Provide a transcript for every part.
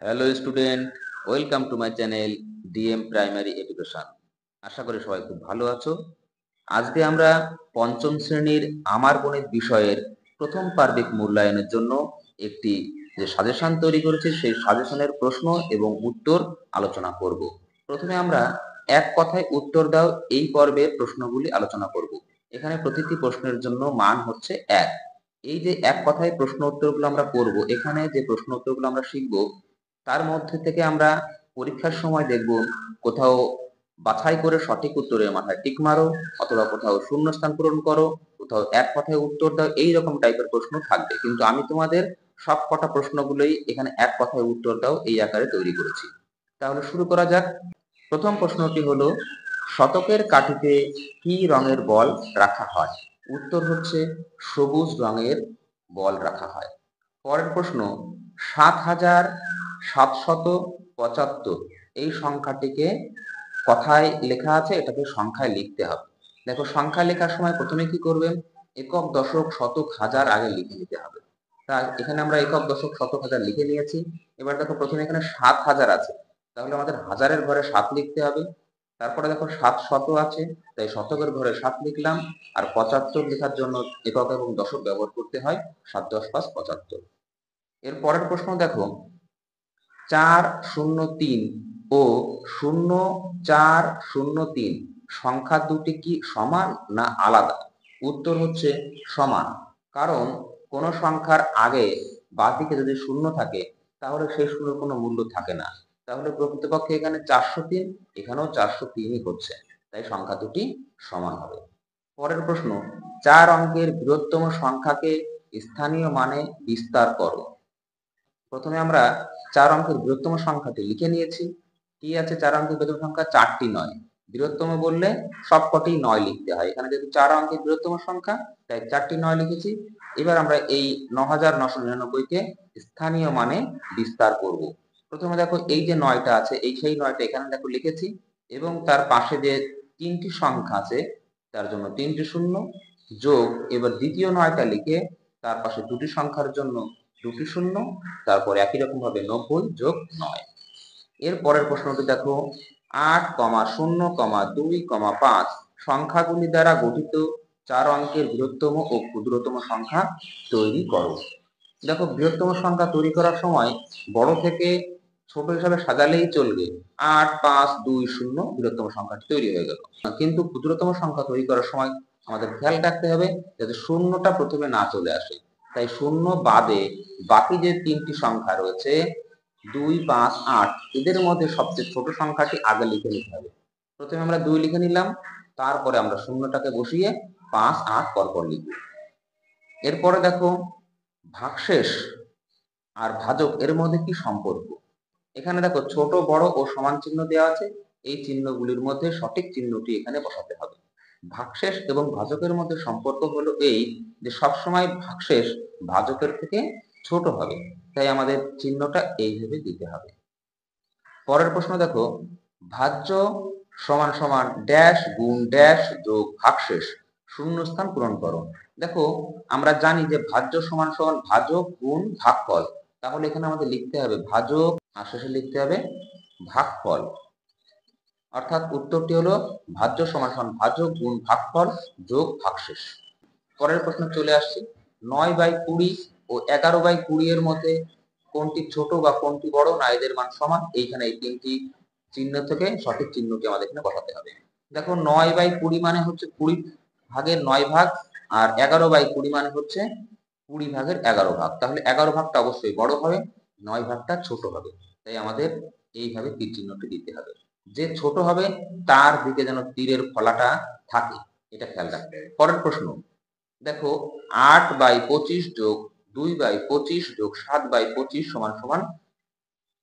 Hello student, welcome to my channel DM primary education. আশা করি সবাই খুব ভালো আছো। আজকে আমরা পঞ্চম শ্রেণীর আমার গণিত বিষয়ের প্রথম পার্বিক মূল্যায়নের জন্য একটি যে সাজেশন তৈরি করেছি সেই সাজেশনের প্রশ্ন এবং উত্তর আলোচনা করব। প্রথমে আমরা এক কথায় উত্তর দাও এই পর্বের প্রশ্নগুলি আলোচনা করব। এখানে প্রতিটি প্রশ্নের জন্য মান হচ্ছে 1। এই যে এক কথায় প্রশ্ন উত্তরগুলো আমরা করব, এখানে যে প্রশ্ন উত্তরগুলো আমরা শিখব তার মধ্যে থেকে আমরা পরীক্ষার সময় দেখব কোথাও বাছাই করে সঠিক উত্তরের মাথায় টিক মারো, অথবা কোথাও শূন্যস্থান পূরণ করো, কোথাও এক কথায় উত্তর দাও, এই রকম টাইপের প্রশ্ন থাকবে। কিন্তু আমি তোমাদের সব কটা প্রশ্নগুলোই এখানে এক কথায় উত্তর দাও এই আকারে তৈরি করেছি। তাহলে শুরু করা যাক। প্রথম প্রশ্নটি হলো, শতকের কাঠিতে কি রঙের বল রাখা হয়? উত্তর হচ্ছে সবুজ রঙের বল রাখা হয়। পরের প্রশ্ন, ৭,৭৭৫ এই সংখ্যাটিকে কথায় লেখা আছে, এটাকে সংখ্যায় লিখতে হবে। দেখো, সংখ্যা লেখার সময় প্রথমে কি করবেন, একক দশক শতক হাজার আগে লিখে নিতে হবে। তা এখানে আমরা একক দশক শতক হাজার লিখে নিয়েছি। এবার দেখো, প্রথমে এখানে ৭,০০০ আছে, তাহলে আমাদের হাজারের ঘরে ৭ লিখতে হবে। তারপরে দেখো ৭০০ আছে, তাই শতকের ঘরে ৭ লিখলাম। আর ৭৫ লেখার জন্য একক এবং দশক ব্যবহার করতে হয়, ৭ × ৫ = ৭৫। এর পরের প্রশ্ন দেখো, ৪০৩ ও ০৪০৩ সংখ্যা দুটি কি সমান না আলাদা? উত্তর হচ্ছে সমান। কারণ কোন সংখ্যার আগে বাঁদিকে যদি শূন্য থাকে তাহলে সেই শূন্যের কোনো মূল্য থাকে না। তাহলে প্রকৃতপক্ষে এখানে ৪০৩, এখানেও ৪০৩ই হচ্ছে, তাই সংখ্যা দুটি সমান হবে। পরের প্রশ্ন, ৪ অঙ্কের বৃহত্তম সংখ্যাকে স্থানীয় মানে বিস্তার করো। প্রথমে আমরা ৪ অঙ্কের বৃহত্তম সংখ্যাটি লিখে নিয়েছি। কি আছে ৪ অঙ্কের বৃহত্তম সংখ্যা? ৪টি ৯। বৃহত্তম বললে সবকটি ৯ লিখতে হয়। এখানে যেহেতু ৪ অঙ্কের বৃহত্তম সংখ্যা, তাই ৪টি ৯ লিখেছি। এবার আমরা এই ৯,৯৯৯ কে স্থানীয় মানে বিস্তার করব। প্রথমে দেখো, এই যে ৯টা আছে, এই সেই ৯টা এখানে দেখো লিখেছি, এবং তার পাশে যে ৩টি সংখ্যা আছে তার জন্য ৩টি শূন্য যোগ, এবার দ্বিতীয় ৯টা লিখে তার পাশে দুটি সংখ্যার জন্য 2টি শূন্য, তারপর একই রকম ভাবে ৯০ যোগ ৯। এর পরের প্রশ্নটি দেখো, ৮,০,২,৫ সংখ্যাগুলি দ্বারা গঠিত ৪ অঙ্কের বৃহত্তম ও ক্ষুদ্রতম সংখ্যা তৈরি করো। দেখো, বৃহত্তম সংখ্যা তৈরি করার সময় বড় থেকে ছোট হিসাবে সাজালেই চলবে। ৮,৫,২,০ বৃহত্তম সংখ্যাটি তৈরি হয়ে গেল। কিন্তু ক্ষুদ্রতম সংখ্যা তৈরি করার সময় আমাদের খেয়াল রাখতে হবে যাতে শূন্যটা প্রথমে না চলে আসে। তাই শূন্য বাদে বাকি যে ৩টি সংখ্যা রয়েছে ২, ৫, ৮, এদের মধ্যে সবচেয়ে ছোট সংখ্যাটি আগে লিখে নিতে হবে। প্রথমে আমরা ২ লিখে নিলাম, তারপরে আমরা শূন্যটাকে বসিয়ে ৫, ৮ পরপর লিখব। এরপরে দেখো, ভাগশেষ আর ভাজক এর মধ্যে কি সম্পর্ক? এখানে দেখো, ছোট বড় ও সমান চিহ্ন দেওয়া আছে। এই চিহ্নগুলির মধ্যে সঠিক চিহ্নটি এখানে বসাতে হবে। ভাগশেষ এবং ভাজকের মধ্যে সম্পর্ক হলো এই যে সবসময় ভাগশেষ ভাজকের থেকে ছোট হবে, তাই আমাদের চিহ্নটা এইভাবে দিতে হবে। পরের প্রশ্ন দেখো, ভাজ্য সমান সমান ড্যাশ গুণ ড্যাশ যোগ ভাগশেষ শূন্যস্থান পূরণ করো। দেখো, আমরা জানি যে ভাজ্য সমান সমান ভাজক গুণ ভাগফল, তাহলে এখানে আমাদের লিখতে হবে ভাজক আর শেষে লিখতে হবে ভাগফল। অর্থাৎ উত্তরটি হলো ভাজ্য সমান সমান ভাজক গুণ ভাগফল যোগ ভাগশেষ। পরের প্রশ্ন চলে আসছি, ৯/২০ ও ১১/২০ এর মধ্যে কোনটি ছোট বা কোনটি বড় না এদের মান সমান? এইখানে এই ৩টি চিহ্ন থেকে সঠিক চিহ্নটি আমাদের এখানে বসাতে হবে। দেখো, ৯/২০ মানে হচ্ছে ২০ ভাগের ৯ ভাগ, আর ১১/২০ মানে হচ্ছে ২০ ভাগের ১১ ভাগ। তাহলে ১১ ভাগটা অবশ্যই বড় হবে, ৯ ভাগটা ছোট হবে। তাই আমাদের এইভাবে তীর চিহ্নটি দিতে হবে। যে ছোট হবে তার দিকে যেন তীরের ফলাটা থাকে, এটা খেয়াল রাখতে হবে। পরের প্রশ্ন দেখো, ৮/২৫ যোগ ২/২৫ যোগ ৭/২৫ সমান সমান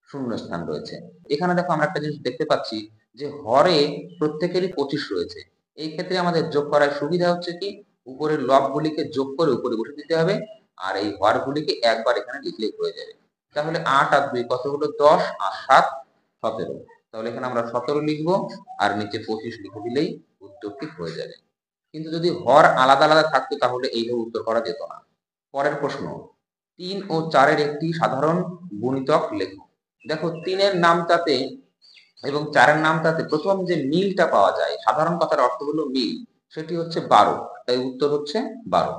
শূন্যস্থান রয়েছে। এখানে দেখো, আমরা একটা জিনিস দেখতে পাচ্ছি যে হরে প্রত্যেকেরই ২৫ রয়েছে। এই ক্ষেত্রে আমাদের যোগ করার সুবিধা হচ্ছে কি, উপরের লবগুলিকে যোগ করে উপরে বসে দিতে হবে, আর এই হরগুলিকে একবার এখানে লিখলেই হয়ে যাবে। তাহলে ৮ আর ২ কত হলো? ১০, আর ৭ ১৭। তাহলে এখানে আমরা ১৭ লিখবো, আর নিচে ২৫ লিখে দিলেই উত্তরটি হয়ে যাবে। কিন্তু যদি হর আলাদা আলাদা থাকতো তাহলে এইভাবে উত্তর করা যেত না। পরের প্রশ্ন, ৩ ও ৪ এর একটি সাধারণ গুণিতক লেখো। দেখো 3-এর নামটাতে এবং 4-এর নামটাতে প্রথম যে মিলটা পাওয়া যায়, সাধারণ কথার অর্থ হলো মিল, সেটি হচ্ছে 12, তাই উত্তর হচ্ছে 12।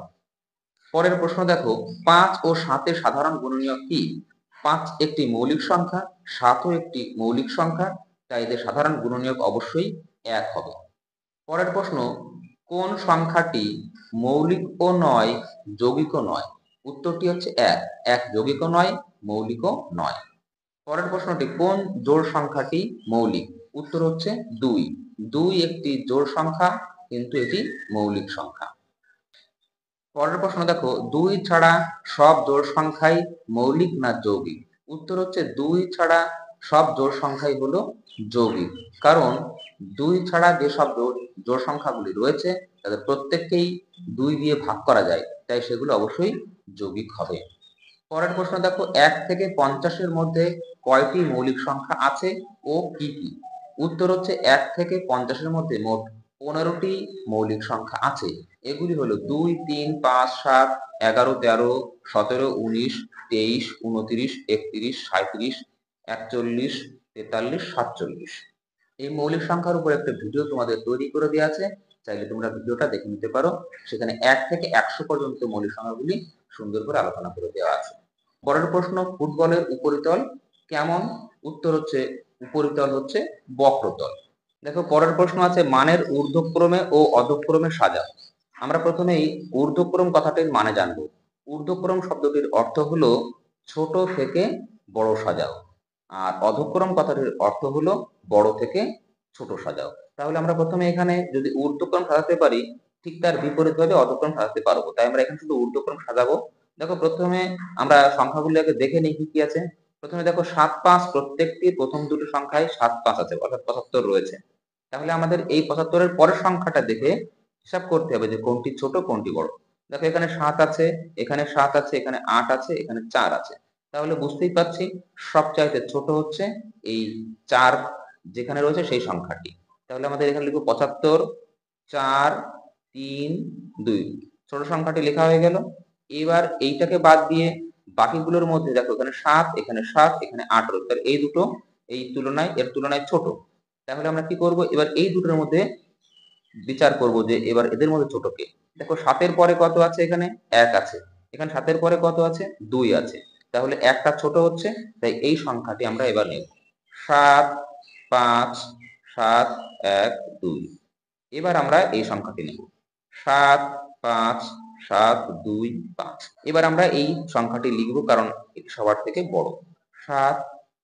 পরের প্রশ্ন দেখো, 5 ও 7-এর সাধারণ গুণনীয়ক কি? 5 একটি মৌলিক সংখ্যা, 7ও একটি মৌলিক সংখ্যা, তাই এদের সাধারণ গুণনীয়ক অবশ্যই 1 হবে। পরের প্রশ্ন, কোন সংখ্যাটি মৌলিকও নয় যৌগিকও নয়? উত্তরটি হচ্ছে 1, 1 যৌগিকও নয় মৌলিকও নয়। পরের প্রশ্নটি, কোন জোড় সংখ্যাটি মৌলিক? উত্তর হচ্ছে 2, 2 একটি জোড় সংখ্যা কিন্তু এটি মৌলিক সংখ্যা। পরের প্রশ্ন দেখো, 2 ছাড়া সব জোড় সংখ্যাই মৌলিক না যৌগিক? উত্তর হচ্ছে 2 ছাড়া সব জোড় সংখ্যাই হলো যৌগিক, কারণ 2 ছাড়া যেসব জোড় সংখ্যাগুলি রয়েছে তাদের প্রত্যেককেই 2 দিয়ে ভাগ করা যায়, তাই সেগুলো অবশ্যই যৌগিক হবে। পরের প্রশ্ন দেখো, 1 থেকে 50-এর মধ্যে কয়টি মৌলিক সংখ্যা আছে ও কি কি? উত্তর হচ্ছে 1 থেকে 50-এর মধ্যে মোট 15টি মৌলিক সংখ্যা আছে। এগুলি হলো 2, 3, 5, 7, 11, 13, 17, 19, 23, 29, 31, 37, 41, 43, 47। এই মৌলিক সংখ্যার উপর একটা ভিডিও তোমাদের তৈরি করে দেওয়া আছে, চাইলে তোমরা ভিডিওটা দেখে নিতে পারো। সেখানে 1 থেকে 100 পর্যন্ত মৌলিক সংখ্যাগুলি সুন্দর করে আলোচনা করে দেওয়া আছে। পরের প্রশ্ন, ফুটবলের উপরিতল কেমন? উত্তর হচ্ছে উপরিতল হচ্ছে বক্রতল। দেখো পরের প্রশ্ন আছে, মানের ঊর্ধ্বক্রমে ও অধক্রমে সাজাও। আমরা প্রথমেই ঊর্ধ্বক্রম কথাটির মানে জানবো। ঊর্ধ্বক্রম শব্দটির অর্থ হলো ছোট থেকে বড় সাজাও, আর অধক্রম কথাটির অর্থ হলো বড় থেকে ছোট সাজাও। তাহলে আমরা প্রথমে এখানে যদি ঊর্ধ্বক্রম সাজাতে পারি, ঠিক তার বিপরীতভাবে অধক্রম সাজাতে পারবো, তাই আমরা এখানে শুধু ঊর্ধ্বক্রম সাজাবো। দেখো প্রথমে আমরা সংখ্যাগুলো আগে দেখে নিই কি কি আছে। প্রথমে দেখো 7, 5, প্রত্যেকটির প্রথম দুটো সংখ্যায় 7, 5 আছে, অর্থাৎ 75 রয়েছে। তাহলে আমাদের এই 75-এর পরের সংখ্যাটা দেখে হিসাব করতে হবে যে কোনটি ছোট কোনটি বড়। দেখো এখানে 7 আছে, এখানে 7 আছে, এখানে 8 আছে, এখানে 4 আছে। তাহলে বুঝতেই পারছি সবচাইতে ছোট হচ্ছে এই 4 যেখানে রয়েছে সেই সংখ্যাটি। তাহলে আমাদের এখানে লিখব 75, 4, 3, 2, ছোট সংখ্যাটি লেখা হয়ে গেল। এবার এইটাকে বাদ দিয়ে বাকিগুলোর মধ্যে দেখো এখানে 7, এখানে 7, এখানে 8 রয়েছে, তাহলে এই দুটো এর তুলনায় ছোট। তাহলে আমরা কি করব, এবার এই দুটোর মধ্যে বিচার করব যে এবার এদের মধ্যে ছোট কে। দেখো 7-এর পরে কত আছে, এখানে 1 আছে, এখানে 7-এর পরে কত আছে, 2 আছে, তাহলে একটা ছোট হচ্ছে, তাই এই সংখ্যাটি আমরা এবার নেব 7, 5, 7, 1, 2। এবার আমরা এই সংখ্যাটি নেব 7, 5, 7, 2, 5। এবার আমরা এই সংখ্যাটি লিখব কারণ এটি সবার থেকে বড়, 7,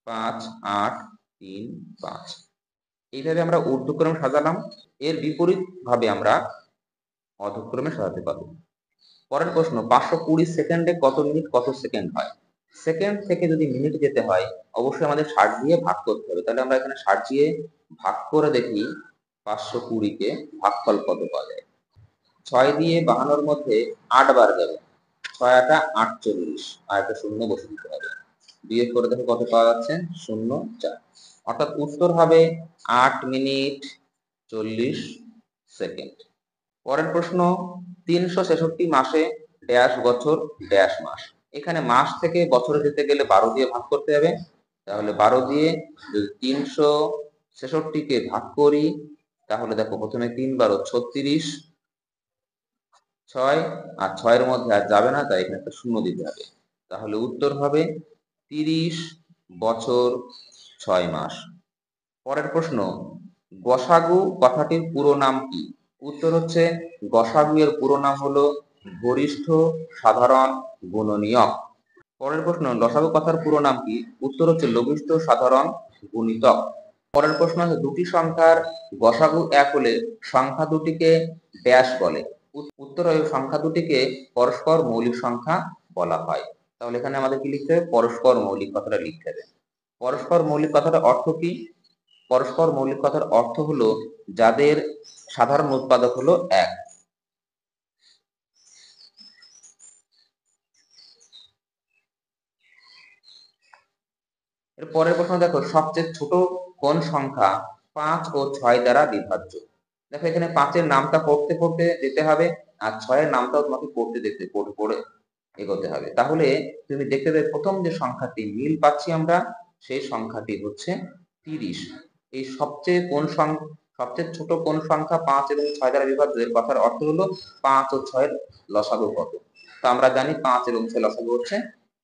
5, 8, 3, 5। এইভাবে আমরা ঊর্ধ্বক্রমে সাজালাম। এর বিপরীত ভাবে আমরা অধক্রমে সাজাতে পারবো। পরের প্রশ্ন, 520 সেকেন্ডে কত মিনিট কত সেকেন্ড হয়? সেকেন্ড থেকে যদি মিনিট যেতে হয় অবশ্যই আমাদের 60 দিয়ে ভাগ করতে হবে। তাহলে আমরা এখানে 60 দিয়ে ভাগ করে দেখি 520-কে ভাগফল কত পাওয়া যায়। 6 দিয়ে 52-র মধ্যে 8 বার যাবে, 6 8 48, আর একটা শূন্য বসে দিতে হবে। বিয়োগ করে দেখো কত পাওয়া যাচ্ছে, 0, 4। অর্থাৎ উত্তর হবে 8 মিনিট 40 সেকেন্ড। পরের প্রশ্ন, 366 মাসে ড্যাশ বছর ড্যাশ মাস। এখানে মাস থেকে বছরে যেতে গেলে 12 দিয়ে ভাগ করতে হবে। তাহলে 12 দিয়ে যদি 366-কে ভাগ করি, তাহলে দেখো প্রথমে 3 12 36, 6, আর 6-এর মধ্যে আর যাবে না, তাই এখানে একটা শূন্য দিতে হবে। তাহলে উত্তর হবে 30 বছর 6 মাস। পরের প্রশ্ন, গসাগু কথাটির পুরো নাম কি? উত্তর হচ্ছে গসাগু এর পুরো নাম হলো গরিষ্ঠ সাধারণ গুণনীয়ক। পরের প্রশ্ন, লসাগু কথার পুরো নাম কি? উত্তর হচ্ছে লঘিষ্ঠ সাধারণ গুণিতক। পরের প্রশ্ন হচ্ছে, দুটি সংখ্যার গসাগু 1 হলে সংখ্যা দুটিকে ড্যাশ বলে? উত্তর হবে সংখ্যা দুটিকে পরস্পর মৌলিক সংখ্যা বলা হয়। তাহলে এখানে আমাদের কি লিখতে হবে, পরস্পর মৌলিক কথাটা লিখতে হবে। পরস্পর মৌলিক কথাটার অর্থ কি? পরস্পর মৌলিক কথার অর্থ হলো যাদের সাধারণ উৎপাদক হলো 1। এর পরের প্রশ্ন দেখো, সবচেয়ে ছোট কোন সংখ্যা 5 ও 6 দ্বারা বিভাজ্য? দেখো এখানে 5-এর নামটা পড়তে পড়তে যেতে হবে, আর 6-এর নামটাও তোমাকে পড়ে এগোতে হবে। তাহলে তুমি দেখতে পাবে প্রথম যে সংখ্যাটি মিল পাচ্ছি আমরা, সেই সংখ্যাটি হচ্ছে 30। এই সবচেয়ে সবচেয়ে ছোট কোন সংখ্যা 5 এবং 6 দ্বারা বিভাজ্য, এর কথার অর্থ হলো 5 ও 6 এর লসাগু কত। তো আমরা জানি 5 এবং 6 লসাগু হচ্ছে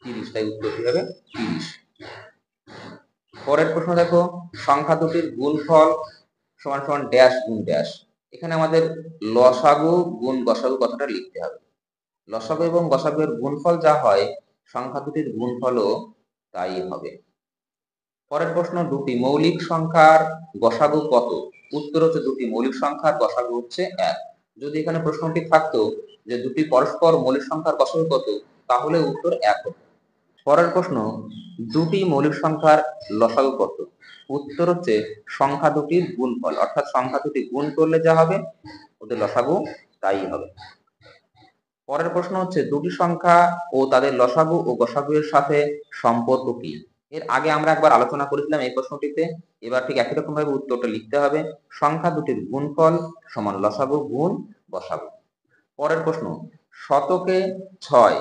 30, তাই উত্তরটি হবে 30। পরের প্রশ্ন দেখো, সংখ্যা দুটির গুণফল সমান সমান ড্যাশ গুণ ড্যাশ। এখানে আমাদের লসাগু গুণ গসাগু কথাটা লিখতে হবে। লসাগু এবং গসাগু এর গুণফল যা হয়, সংখ্যা দুটির গুণফলও তাই হবে। পরের প্রশ্ন, দুটি মৌলিক সংখ্যার গসাগু কত? উত্তর হচ্ছে দুটি মৌলিক সংখ্যার গসাগু হচ্ছে 1। যদি এখানে প্রশ্নটি থাকতো যে দুটি পরস্পর মৌলিক সংখ্যার গসাগু কত, তাহলে উত্তর 1 হতো। পরের প্রশ্ন, দুটি মৌলিক সংখ্যার লসাগু কত? উত্তর হচ্ছে সংখ্যা দুটির গুণফল, অর্থাৎ সংখ্যা দুটি গুণ করলে যা হবে ওদের লসাগু তাই হবে। পরের প্রশ্ন হচ্ছে দুটি সংখ্যা ও তাদের লসাগু ও গসাগু এর সাথে সম্পর্ক কি? এর আগে আমরা একবার আলোচনা করেছিলাম এই প্রশ্নটিতে। এবার ঠিক একই রকম ভাবে উত্তরটা লিখতে হবে। সংখ্যা দুটির গুণফল সমান লসাগু গুণ গসাগু। পরের প্রশ্ন, শতকে 6,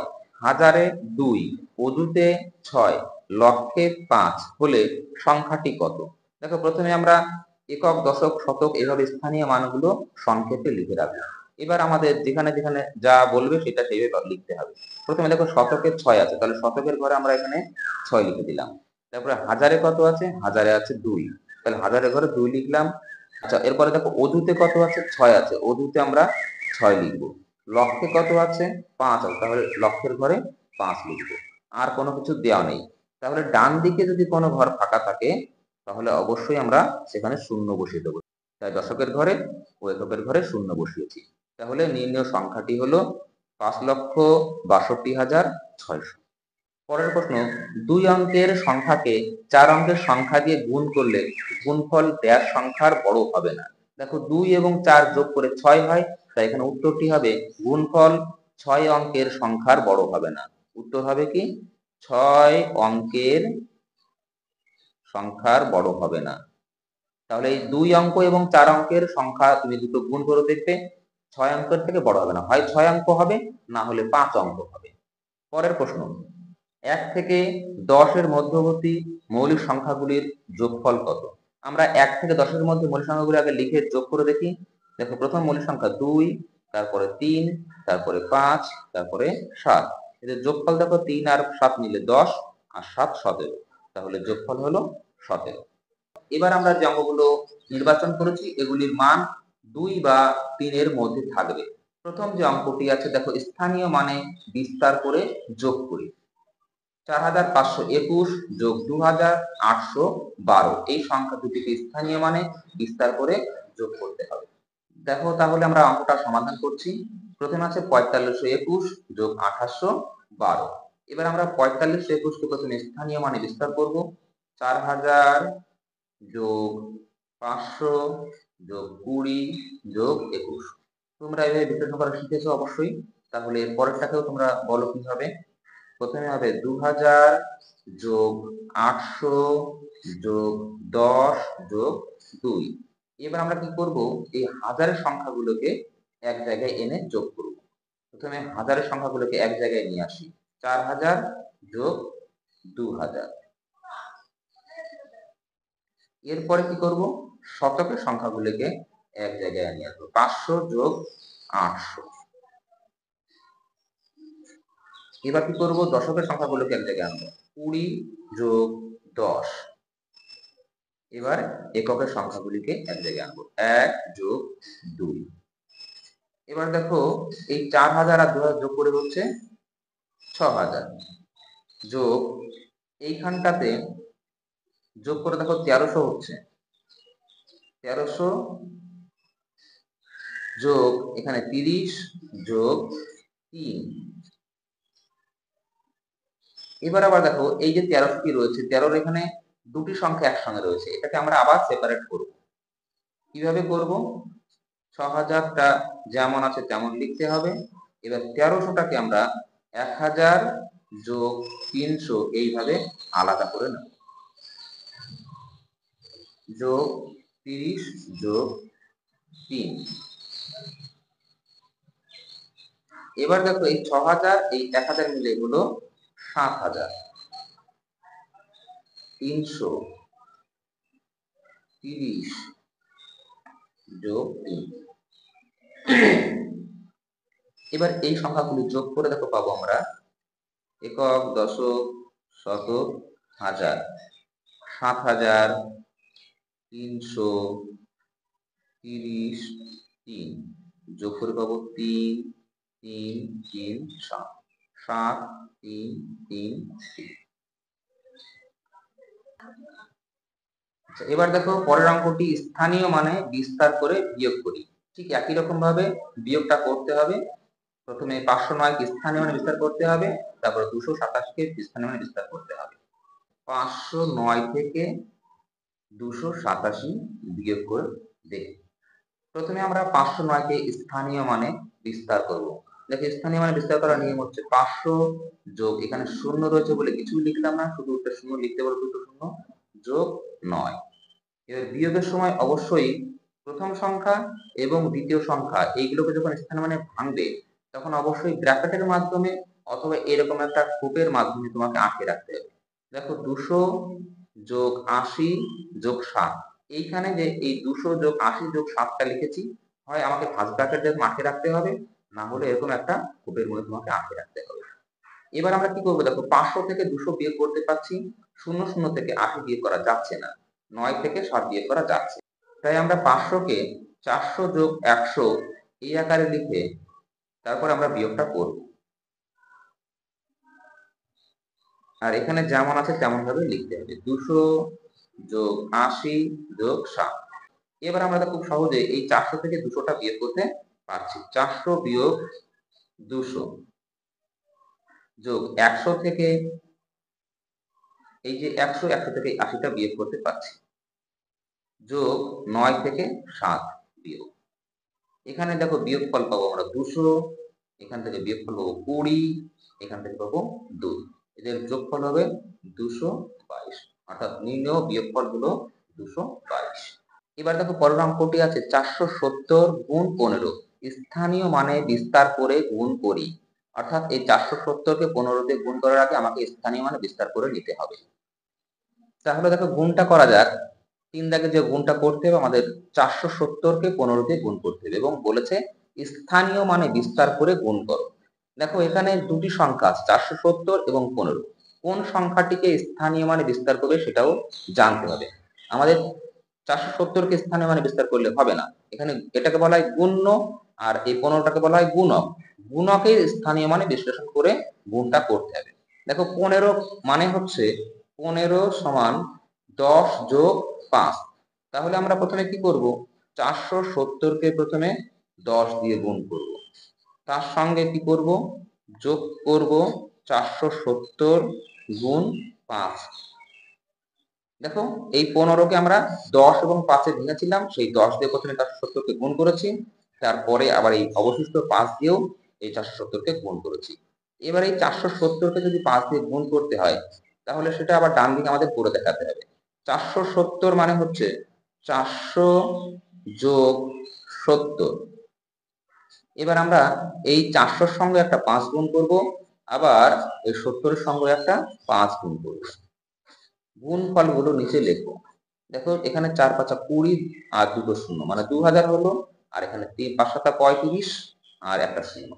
হাজারে 2, অযুতে 6, লক্ষে 5 হলে সংখ্যাটি কত? দেখো, প্রথমে আমরা একক, দশক, শতক এভাবে স্থানীয় মানগুলো সংক্ষেপে লিখে রাখবো। এবার আমাদের যেখানে যেখানে যা বলবে সেটা সেইভাবে লিখতে হবে। প্রথমে দেখো শতকে 6 আছে, তাহলে শতকের ঘরে আমরা এখানে 6 লিখে দিলাম। তারপরে হাজারে কত আছে? হাজারে আছে 2, তাহলে হাজারের ঘরে 2 লিখলাম। আচ্ছা, এরপরে দেখো অযুতে কত আছে? 6 আছে, অযুতে আমরা 6 লিখবো। লক্ষে কত আছে? 5 আছে, তাহলে লক্ষের ঘরে 5 লিখবো। আর কোনো কিছু দেওয়া নেই। তাহলে ডান দিকে যদি কোনো ঘর ফাঁকা থাকে তাহলে অবশ্যই আমরা সেখানে শূন্য বসিয়ে দেবো। তাই দশকের ঘরে ও এককের ঘরে শূন্য বসিয়েছি। তাহলে নির্ণেয় সংখ্যাটি হলো 5,62,600। পরের প্রশ্ন, 2 অঙ্কের সংখ্যাকে 4 অঙ্কের সংখ্যা দিয়ে গুণ করলে গুণফল ড্যাশ সংখ্যার বড় হবে না। দেখো 2 এবং 4 যোগ করে 6 হয়, তাই এখানে উত্তরটি হবে গুণফল 6 অঙ্কের সংখ্যার বড় হবে না। উত্তর হবে কি? 6 অঙ্কের সংখ্যার বড় হবে না। তাহলে এই 2 অঙ্ক এবং 4 অঙ্কের সংখ্যা তুমি দুটো গুণ করে দেখবে, 6 অঙ্কের থেকে বড় হবে না, হয় 6 অঙ্ক হবে না হলে 5 অঙ্ক হবে। পরের প্রশ্ন, 1 থেকে 10 এর মধ্যবর্তী মৌলিক সংখ্যাগুলির যোগফল কত? আমরা 1 থেকে 10 এর মধ্যে মৌলিক সংখ্যাগুলি আগে লিখে যোগ করে দেখি। দেখো, প্রথম মৌলিক সংখ্যা 2, তারপরে 3, তারপরে 5, তারপরে 7। এদের যোগফল দেখো 3 আর 7 মিলে 10 আর 7 17, তাহলে যোগফল হলো 17। এবার আমরা যে অঙ্কগুলো নির্বাচন করেছি এগুলির মান 2 বা 3 এর মধ্যে থাকবে। প্রথম যে অঙ্কটি আছে দেখো, স্থানীয় মানে বিস্তার করে যোগ করি। 4,521 যোগ 2,812, এই সংখ্যা দুটিকে স্থানীয় মানে বিস্তার করে যোগ করতে হবে। দেখো, তাহলে আমরা অঙ্কটা সমাধান করছি। প্রথমে আছে 4521 যোগ 2812। এবার আমরা 4521 কে প্রথমে স্থানীয় মানে বিস্তার করব। 4,000 যোগ 500 যোগ 20 যোগ 21। তোমরা এইভাবে বিশ্লেষণ করা শিখেছো অবশ্যই। তাহলে এর পরেরটাকেও তোমরা বলো কি হবে। প্রথমে হবে 2000 যোগ 800 যোগ 10 যোগ 2। এবার আমরা কি করব, এই হাজারের সংখ্যাগুলোকে এক জায়গায় এনে যোগ করব। প্রথমে হাজারের সংখ্যাগুলোকে এক জায়গায় নিয়ে আসি। 4000 যোগ 2000। এরপরে কি করব, শতকের সংখ্যাগুলোকে এক জায়গায় নিয়ে আসবো। 500 যোগ 800। এবার কি করব, দশকের সংখ্যাগুলোকে এক জায়গায় আনবো। 20 যোগ 10। এবার এককের সংখ্যাগুলিকে এক জায়গায় আনবো। 1 যোগ 2। এবার দেখো, এই 4000 আর 2000 যোগ করে হচ্ছে 6000, যোগ এইখানটাতে যোগ করে দেখো 1300 হচ্ছে। 1300 যোগ এখানে 30 যোগ 3। এবার আবার দেখো, এই যে 1300 কি রয়েছে, 13 এখানে দুটি সংখ্যা একসঙ্গে রয়েছে, এটাকে আমরা আবার সেপারেট করব। কিভাবে করব? 6000টা যেমন আছে তেমন লিখতে হবে। এবার 1300টাকে আমরা 1000 যোগ 300 এইভাবে আলাদা করে নেব। যোগ 30 যোগ 3। এবার দেখো, এই 6000 এই 1000 মিলে হলো 7000। 330 যোগ 3। এবার এই সংখ্যাগুলি যোগ করে দেখো পাবো আমরা একক, দশক, শতক, হাজার, ৭,৩৩০,৩ যোগ করে পাবো ৩, ৩, ৩, ৭, ৭, ৩, ৩, ৩। এবার দেখো পরের অঙ্কটি স্থানীয় মানে বিস্তার করে বিয়োগ করি। ঠিক একই রকম ভাবে বিয়োগটা করতে হবে। প্রথমে 509 কে স্থানীয় মানে বিস্তার করতে হবে, তারপর 287 কে স্থানীয় মানে বিস্তার করতে হবে। 509 থেকে 287 বিয়োগ করে দেখি। প্রথমে আমরা 509 কে স্থানীয় মানে বিস্তার করব। দেখো স্থানীয় মানে বিস্তার করার নিয়ম হচ্ছে 500 যোগ এখানে শূন্য রয়েছে বলে কিছু লিখলাম না, শুধু একটা শূন্য লিখতে পারবো, দুটো শূন্য যোগ 9। এবার বিয়োগের সময় অবশ্যই প্রথম সংখ্যা এবং দ্বিতীয় সংখ্যা এইগুলোকে যখন স্থানীয় মানে ভাঙবে তখন অবশ্যই ব্র্যাকেটের মাধ্যমে অথবা এরকম একটা গ্রুপের মাধ্যমে তোমাকে আঁকে রাখতে হবে। দেখো 200 যোগ 80 যোগ 7, এইখানে যে এই 200 যোগ 80 যোগ 7টা লিখেছি, হয় আমাকে ফার্স্ট ব্র্যাকেট দিয়ে আঁকে রাখতে হবে, না হলে এরকম একটা গ্রুপের মধ্যে তোমাকে আঁকে রাখতে হবে। এবার আমরা কি করবো, দেখো 500 থেকে 200 বিয়োগ করতে পারছি, 00 থেকে 80 বিয়োগ করা যাচ্ছে না, 9 থেকে 7 বিয়োগ করা যাচ্ছে। তাই আমরা 500 কে 400 যোগ 100 এই আকারে লিখে তারপর আমরা বিয়োগটা করব। আর এখানে যেমন আছে তেমন ভাবে লিখতে হবে, 200 যোগ 80 যোগ 7। এবার আমরা খুব সহজে এই 400 থেকে 200টা বিয়োগ করতে পারছি। 400 বিয়োগ 200 যোগ 100 থেকে এই যে 100 থেকে 80টা বিয়োগ করতে পারছি, যোগ 9 থেকে 7 বিয়োগ। এখানে দেখো বিয়োগফল পাবো আমরা 200, এখান থেকে বিয়োগফল পাবো 20, এখান থেকে পাবো 2, এদের যোগফল হবে 222, অর্থাৎ নির্ণেয় বিয়োগফল হলো 222। এবার দেখো পরের অঙ্কটি আছে 470 গুণ 15, স্থানীয় মানে বিস্তার করে গুণ করি। অর্থাৎ এই 470 কে 15 দিয়ে গুণ করার আগে আমাকে স্থানীয় মানে বিস্তার করে নিতে হবে। তাহলে দেখো গুণটা করা যাক। 3 দাগে যে গুণটা করতে হবে আমাদের 470 কে 15 দিয়ে গুণ করতে হবে এবং বলেছে স্থানীয় মানে বিস্তার করে গুণ করো। দেখো এখানে দুটি সংখ্যা আছে 470 এবং 15, কোন সংখ্যাটিকে স্থানীয় মানে বিস্তার করবে সেটাও জানতে হবে। আমাদের 470 কে স্থানীয় মানে বিস্তার করলে হবে না, এখানে এটাকে বলা হয় গুণ্য আর এই 15টাকে বলা হয় গুণক। গুণকে স্থানীয় মানে বিশ্লেষণ করে গুণটা করতে হবে। দেখো 15 মানে হচ্ছে 15 সমান 10 যোগ 5। তাহলে আমরা প্রথমে কি করব, 470 কে প্রথমে 10 দিয়ে গুণ করব, তার সঙ্গে কি করব, যোগ করব 470 গুণ 5। দেখো এই 15 কে আমরা 10 এবং 5 এ ভেঙেছিলাম, সেই 10 দিয়ে প্রথমে 470 কে গুণ করেছি, তারপরে আবার এই অবশিষ্ট 5 দিয়েও এই 470 কে গুণ করেছি। এবার এই 470 কে যদি 5 দিয়ে গুণ করতে হয় তাহলে সেটা আবার ডান দিকে আমাদের করে দেখাতে হবে। 470 মানে হচ্ছে 400 যোগ 70। এবার আমরা এই 400 সঙ্গে একটা 5 গুণ করব, আবার এই 70 এর সঙ্গে একটা 5 গুণ করব। গুণফলগুলো নিচে লিখবো। দেখো এখানে 4 5 20 আর দুটো শূন্য মানে 2000 হলো, আর এখানে 3 5 7 35 আর একটা শূন্য।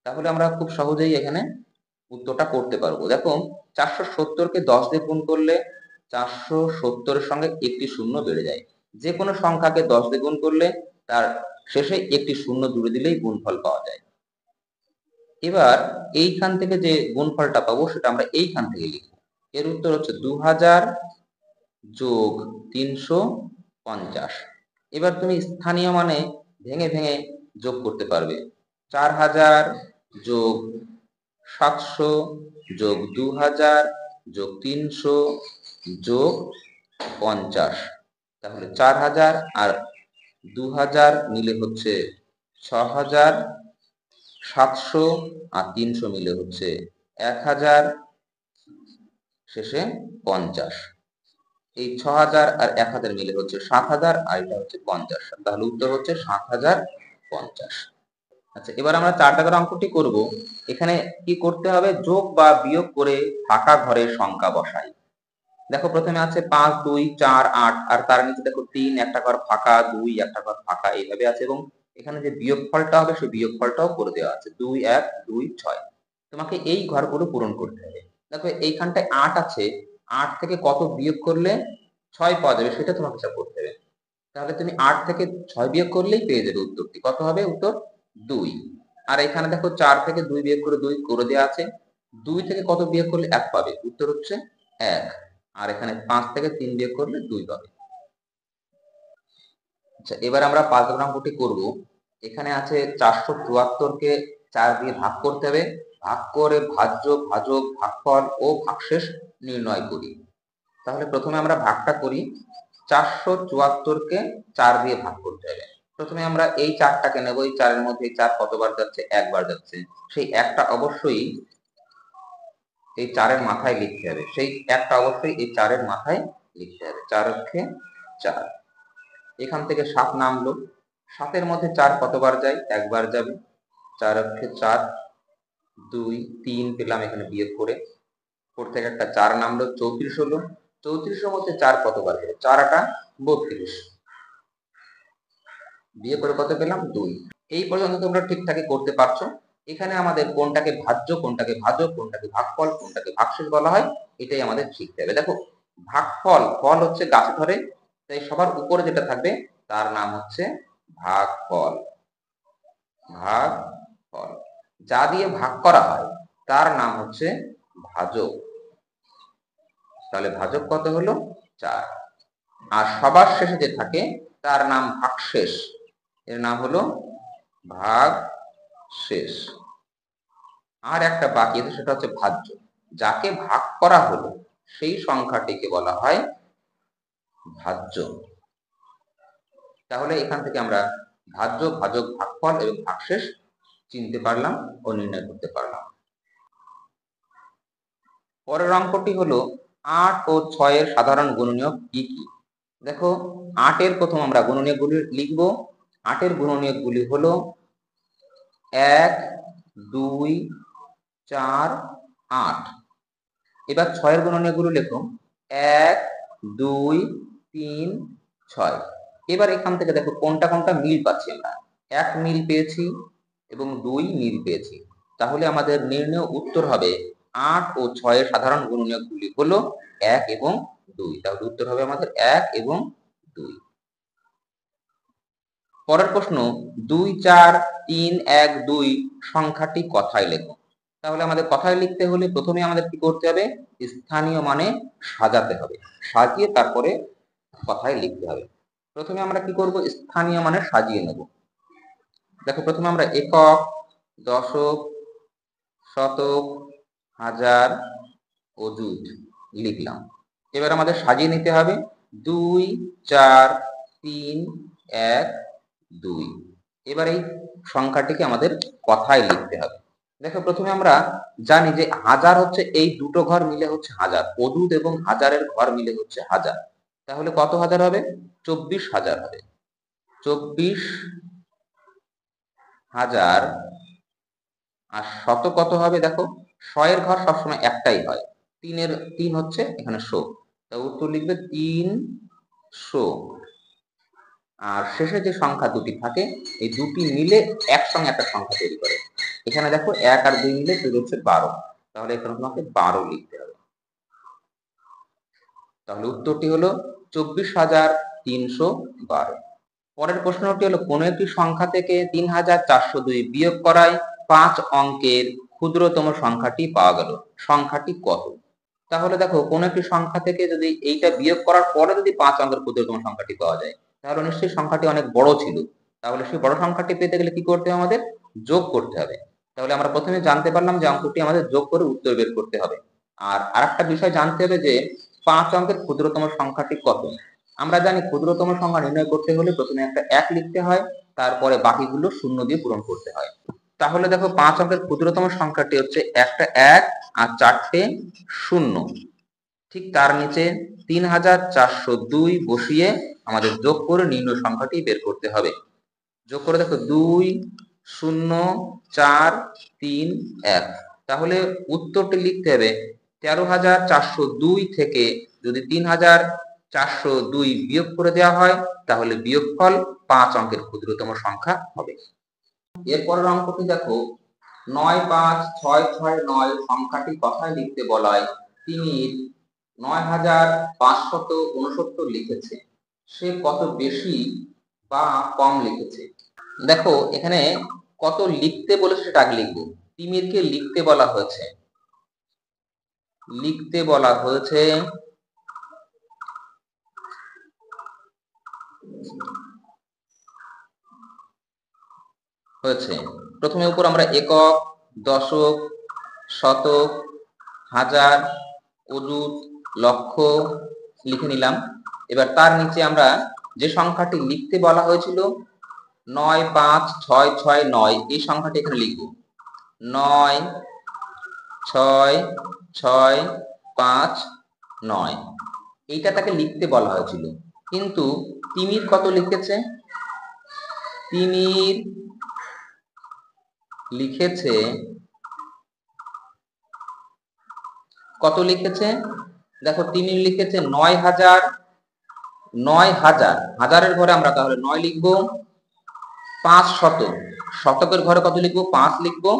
তাহলে আমরা খুব সহজেই এখানে উত্তরটা করতে পারবো। দেখো 470 কে 10 দিয়ে গুণ করলে 470 এর সঙ্গে একটি শূন্য বেড়ে যায়। যে কোনো সংখ্যাকে 10 দিয়ে গুণ করলে তার শেষে একটি শূন্য জুড়ে দিলেই গুণফল পাওয়া যায়। এবার এইখান থেকে যে গুণফলটা পাবো সেটা আমরা এইখান থেকে লিখবো। এর উত্তর হচ্ছে 2000 যোগ 350। এবার তুমি স্থানীয় মানে ভেঙে ভেঙে যোগ করতে পারবে। 4000 যোগ 700 যোগ 2000 যোগ 300 যোগ 50। তাহলে 4000 আর 2000 মিলে হচ্ছে 6000, 700 আর 300 মিলে হচ্ছে 1000, শেষে 50। এই 6000 আর 1000 মিলে হচ্ছে 7000 আর এটা হচ্ছে 50। তাহলে উত্তর হচ্ছে 7050। আচ্ছা এবার আমরা 4 দাগের অঙ্কটি করব। এখানে কি করতে হবে, যোগ বা বিয়োগ করে ফাঁকা ঘরের সংখ্যা বসাই। দেখো প্রথমে আছে 5 2 4 8 আর তার নিচে দেখো 3 একটা ঘর ফাঁকা, 2 একটা ঘর ফাঁকা, এইভাবে আছে এবং এখানে যে বিয়োগফলটা হবে সেই বিয়োগফলটাও করে দেওয়া আছে 2 1 2 6। তোমাকে এই ঘরগুলো পূরণ করতে হবে। দেখো এইখানটায় 8 আছে, 8 থেকে কত বিয়োগ করলে 6 পাওয়া যাবে সেটা তোমাকে হিসাব করতে হবে। তাহলে তুমি 8 থেকে 6 বিয়োগ করলেই পেয়ে যাবে উত্তরটি। কত হবে উত্তর? 2। আর এখানে দেখো 4 থেকে 2 বিয়োগ করে 2 করে দেওয়া আছে, 2 থেকে কত বিয়োগ করলে 1 পাবে, উত্তর হচ্ছে 1। আর এখানে 5 থেকে 3 বিয়োগ করলে 2 পাবে। আচ্ছা, এবার আমরা 5 নম্বর অঙ্কটি করব। এখানে আছে 474 কে 4 দিয়ে ভাগ করতে হবে, ভাগ করে ভাজ্য, ভাজক, ভাগফল ও ভাগশেষ নির্ণয় করি। তাহলে প্রথমে আমরা ভাগটা করি। 474 কে 4 দিয়ে ভাগ করতে হবে। প্রথমে আমরা এই 4টাকে নেব, এই 4 এর মধ্যে 4 কতবার যাচ্ছে? একবার যাচ্ছে। সেই একটা অবশ্যই এই 4 এর মাথায় লিখতে হবে, সেই একটা অবশ্যই এই 4 এর মাথায় লিখতে হবে। 4 অক্ষে 4। এখান থেকে 7 নামলো, 7 এর মধ্যে 4 কতবার যায়? একবার যাবে। 4 অক্ষে 4, 2 3 পেলাম এখানে বিয়োগ করে, উপর থেকে একটা 4 নামলো, 34 হলো। 34 এর মধ্যে 4 কতবার গেল? 4 8 32, বিয়োগ করে কত পেলাম? 2। এই পর্যন্ত তোমরা ঠিকঠাকই করতে পারছো। এখানে আমাদের কোনটাকে ভাজ্য, কোনটাকে ভাজক, কোনটাকে ভাগফল, কোনটাকে ভাগশেষ বলা হয় এটাই আমাদের শিখতে হবে। দেখো ভাগফল, ফল হচ্ছে গাছে ধরে, তাই সবার উপরে যেটা থাকবে তার নাম হচ্ছে ভাগফল। ভাগফল। যা দিয়ে ভাগ করা হয় তার নাম হচ্ছে ভাজক। তাহলে ভাজক কত হলো? 4। আর সবার শেষে যে থাকে তার নাম ভাগশেষ, এর নাম হলো ভাগশেষ। আর একটা বাকি আছে, সেটা হচ্ছে ভাজ্য। যাকে ভাগ করা হলো সেই সংখ্যাটিকে বলা হয় ভাজ্য। তাহলে এখান থেকে আমরা ভাজ্য, ভাজক, ভাগফল এবং ভাগশেষ চিনতে পারলাম ও নির্ণয় করতে পারলাম। পরের অঙ্কটি হলো 8 ও 6 এর সাধারণ গুণনীয়ক কি কি? দেখো 8 এর প্রথম আমরা গুণনীয়কগুলি লিখব। 8 এর গুণনীয়কগুলি হলো 1 2 4 8। এবার 6 এর গুণনীয়কগুলো লেখো 1 2 3 6। এবার এখান থেকে দেখো কোনটা কোনটা মিল পাচ্ছি আমরা। 1 মিল পেয়েছি এবং 2 মিল পেয়েছি। তাহলে আমাদের নির্ণয় উত্তর হবে 8 ও 6 এর সাধারণ গুণনীয়কগুলি হলো 1 এবং 2। তাহলে উত্তর হবে আমাদের 1 এবং 2। পরের প্রশ্ন 2 4 3 1 2 সংখ্যাটি কথায় লেখো। তাহলে আমাদের কথায় লিখতে হলে প্রথমে আমাদের কি করতে হবে? স্থানীয় মানে সাজাতে হবে, সাজিয়ে তারপরে কথায় লিখতে হবে। প্রথমে আমরা কি করব? স্থানীয় মানে সাজিয়ে নেব। দেখো প্রথমে আমরা একক, দশক, শতক, হাজার, অযুত লিখলাম। এবার আমাদের সাজিয়ে নিতে হবে 2 4 3 1 2। এবার এই সংখ্যাটিকে আমাদের কথায় লিখতে হবে। দেখো প্রথমে আমরা জানি যে হাজার হচ্ছে এই দুটো ঘর মিলে হচ্ছে হাজার, অযুত এবং হাজারের ঘর মিলে হচ্ছে হাজার। তাহলে কত হাজার হবে? 24,000 হবে। 24,000। আর শত কত হবে? দেখো 100 এর ঘর সবসময় একটাই হয়, 3 হচ্ছে এখানে 100, তা উত্তর লিখবে 300। আর শেষে যে সংখ্যা দুটি থাকে এই দুটি মিলে একসঙ্গে একটা সংখ্যা তৈরি করে। এখানে দেখো 1 আর 2 মিলে তৈরি হচ্ছে 12, তাহলে এখানে তোমাকে 12 লিখতে হবে। তাহলে উত্তরটি হলো 24,312। পরের প্রশ্নটি হলো কোন একটি সংখ্যা থেকে 3,402 বিয়োগ করায় 5 অঙ্কের ক্ষুদ্রতম সংখ্যাটি পাওয়া গেল, সংখ্যাটি কত? তাহলে দেখো কোন একটি সংখ্যা থেকে যদি এইটা বিয়োগ করার পরে যদি 5 অঙ্কের ক্ষুদ্রতম সংখ্যাটি পাওয়া যায় তাহলে নিশ্চয়ই সংখ্যাটি অনেক বড় ছিল। তাহলে সেই বড় সংখ্যাটি পেতে গেলে কি করতে হবে? আমাদের যোগ করতে হবে। তাহলে আমরা প্রথমে জানতে পারলাম যে অঙ্কটি আমাদের যোগ করে উত্তর বের করতে হবে। আর আরেকটা বিষয় জানতে হবে যে 5 অঙ্কের ক্ষুদ্রতম সংখ্যাটি কত। আমরা জানি ক্ষুদ্রতম সংখ্যা নির্ণয় করতে হলে প্রথমে একটা 1 লিখতে হয়, তারপরে বাকিগুলো শূন্য দিয়ে পূরণ করতে হয়। তাহলে দেখো 5 অঙ্কের ক্ষুদ্রতম সংখ্যাটি হচ্ছে একটা 1 আর 4টে শূন্য। ঠিক তার নিচে 3,402 বসিয়ে আমাদের যোগ করে নির্ণয় সংখ্যাটি বের করতে হবে। যোগ করে দেখো 2 0 4 3 1। তাহলে উত্তরটি লিখতে হবে 13,402 থেকে যদি 3402 বিয়োগ করে দেওয়া হয় তাহলে বিয়োগফল 5 অঙ্কের ক্ষুদ্রতম সংখ্যা হবে। এরপরের অঙ্কটি দেখো, 95669 সংখ্যাটি কথায় লিখতে বলায় তিমির 9569 লিখেছে, সে কত বেশি বা কম লিখেছে। দেখো এখানে কত লিখতে বলেছে সেটা আগে লিখবো। তিমিরকে লিখতে বলা হয়েছে, প্রথমে উপর আমরা একক, দশক, শতক, হাজার, অযুত, লক্ষ লিখে নিলাম। এবার তার নিচে আমরা যে সংখ্যাটি লিখতে বলা হয়েছিল 95669 এই সংখ্যাটি এখানে লিখব। 96659 এইটা তাকে লিখতে বলা হয়েছিল, কিন্তু তিমির কত লিখেছে? তিমির লিখেছে কত লিখেছে? দেখো তিমির লিখেছে 9000। হাজারের ঘরে আমরা তাহলে 9 লিখবো। 500, শতকের ঘরে কত লিখবো? 5 লিখবো।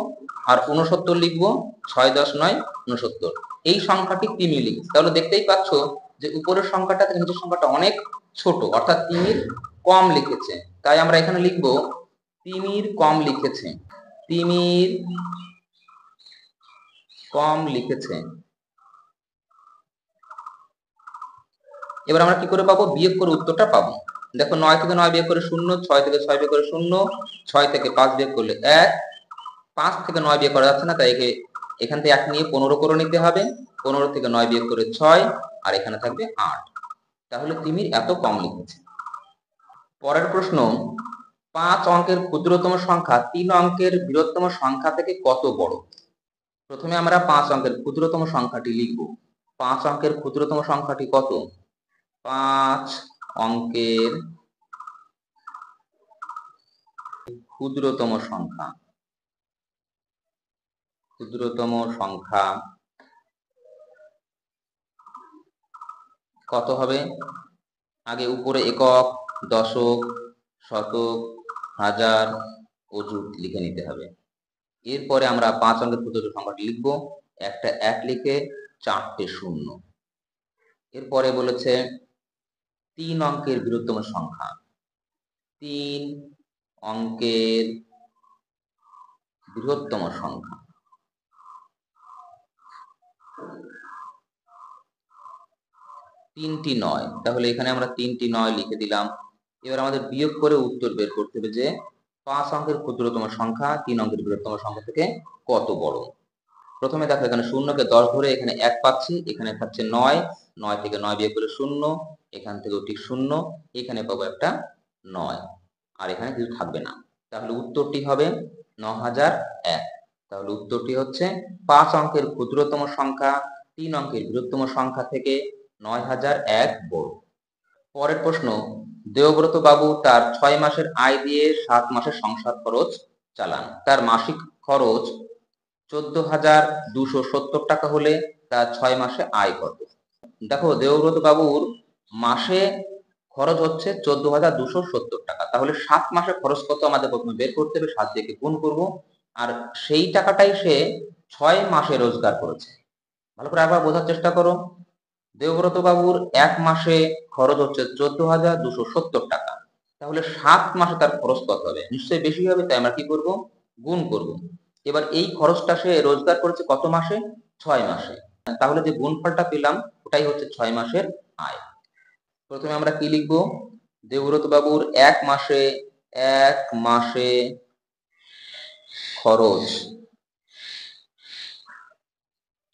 আর 69 লিখবো। 6 10 9 69। এই সংখ্যাটি তিমির লিখেছে। তাহলে দেখতেই পাচ্ছ যে উপরের সংখ্যাটা থেকে নিচের সংখ্যাটা অনেক ছোট, অর্থাৎ তিমির কম লিখেছে। তাই আমরা এখানে লিখবো তিমির কম লিখেছে। তিমির কম লিখেছে। এবার আমরা কি করে পাবো? বিয়োগ করে উত্তরটা পাবো। দেখো 9 থেকে 9 বিয়োগ করে 0, 6 থেকে 6 বিয়োগ করে 0, 6 থেকে 5 বিয়োগ করলে 1, 5 থেকে 9 বিয়োগ করা যাচ্ছে না, তাই এখান থেকে 1 নিয়ে 15 করে নিতে হবে। 15 থেকে 9 বিয়োগ করে 6, আর এখানে থাকবে 8। তাহলে তিমির এত কম লিখেছে। পরের প্রশ্ন, 5 অঙ্কের ক্ষুদ্রতম সংখ্যা 3 অঙ্কের বৃহত্তম সংখ্যা থেকে কত বড়? প্রথমে আমরা 5 অঙ্কের ক্ষুদ্রতম সংখ্যাটি লিখব। 5 অঙ্কের ক্ষুদ্রতম সংখ্যাটি কত? 5 অঙ্কের ক্ষুদ্রতম সংখ্যা কত হবে? আগে উপরে একক, দশক, শতক, হাজার, অযুত লিখে নিতে হবে। এরপরে আমরা 5 অঙ্কের ক্ষুদ্রতম সংখ্যাটি লিখব। একটা 1 লিখে 4টে 0। এরপরে বলেছে 3 অঙ্কের বৃহত্তম সংখ্যা। 3 অঙ্কের বৃহত্তম সংখ্যা। 3টি 9। তাহলে এখানে আমরা 3টি 9 লিখে দিলাম। এবার আমাদের বিয়োগ করে উত্তর বের করতে হবে যে 5 অঙ্কের ক্ষুদ্রতম সংখ্যা 3 অঙ্কের বৃহত্তম সংখ্যা থেকে কত বড়। প্রথমে দেখো এখানে 0কে 10 ধরে এখানে 1 পাচ্ছি, এখানে থাকছে 9, 9 থেকে 9 বিয়োগ করে 0, এখান থেকেও ঠিক 0, এখানে পাবো একটা 9, আর এখানে কিছু থাকবে না। তাহলে উত্তরটি হবে 9001। তাহলে উত্তরটি হচ্ছে 5 অঙ্কের ক্ষুদ্রতম সংখ্যা 3 অঙ্কের বৃহত্তম সংখ্যা থেকে 9001 বড়। পরের প্রশ্ন, দেবব্রত বাবু তার 6 মাসের আয় দিয়ে 7 মাসের সংসার খরচ চালান। তার মাসিক খরচ 14,270 টাকা হলে তার 6 মাসে আয় কত? দেখো দেবব্রত বাবুর মাসে খরচ হচ্ছে 14,270 টাকা। তাহলে 7 মাসে খরচ কত আমাদের প্রথমে বের করতে হবে। 7 দিয়ে গুণ করব, আর সেই টাকাটাই সে 6 মাসে রোজগার করেছে। ভালো করে একবার বোঝার চেষ্টা করো। দেবব্রত বাবুর 1 মাসে খরচ হচ্ছে 14,270 টাকা। তাহলে 7 মাসে তার খরচ কত হবে? নিশ্চয়ই বেশি হবে, তাই আমরা কি করব? গুণ করব। এবার এই খরচটা সে রোজগার করেছে কত মাসে? 6 মাসে। তাহলে যে গুণফলটা পেলাম ওটাই হচ্ছে 6 মাসের আয়। প্রথমে আমরা কি লিখব? দেবব্রত বাবুর 1 মাসে খরচ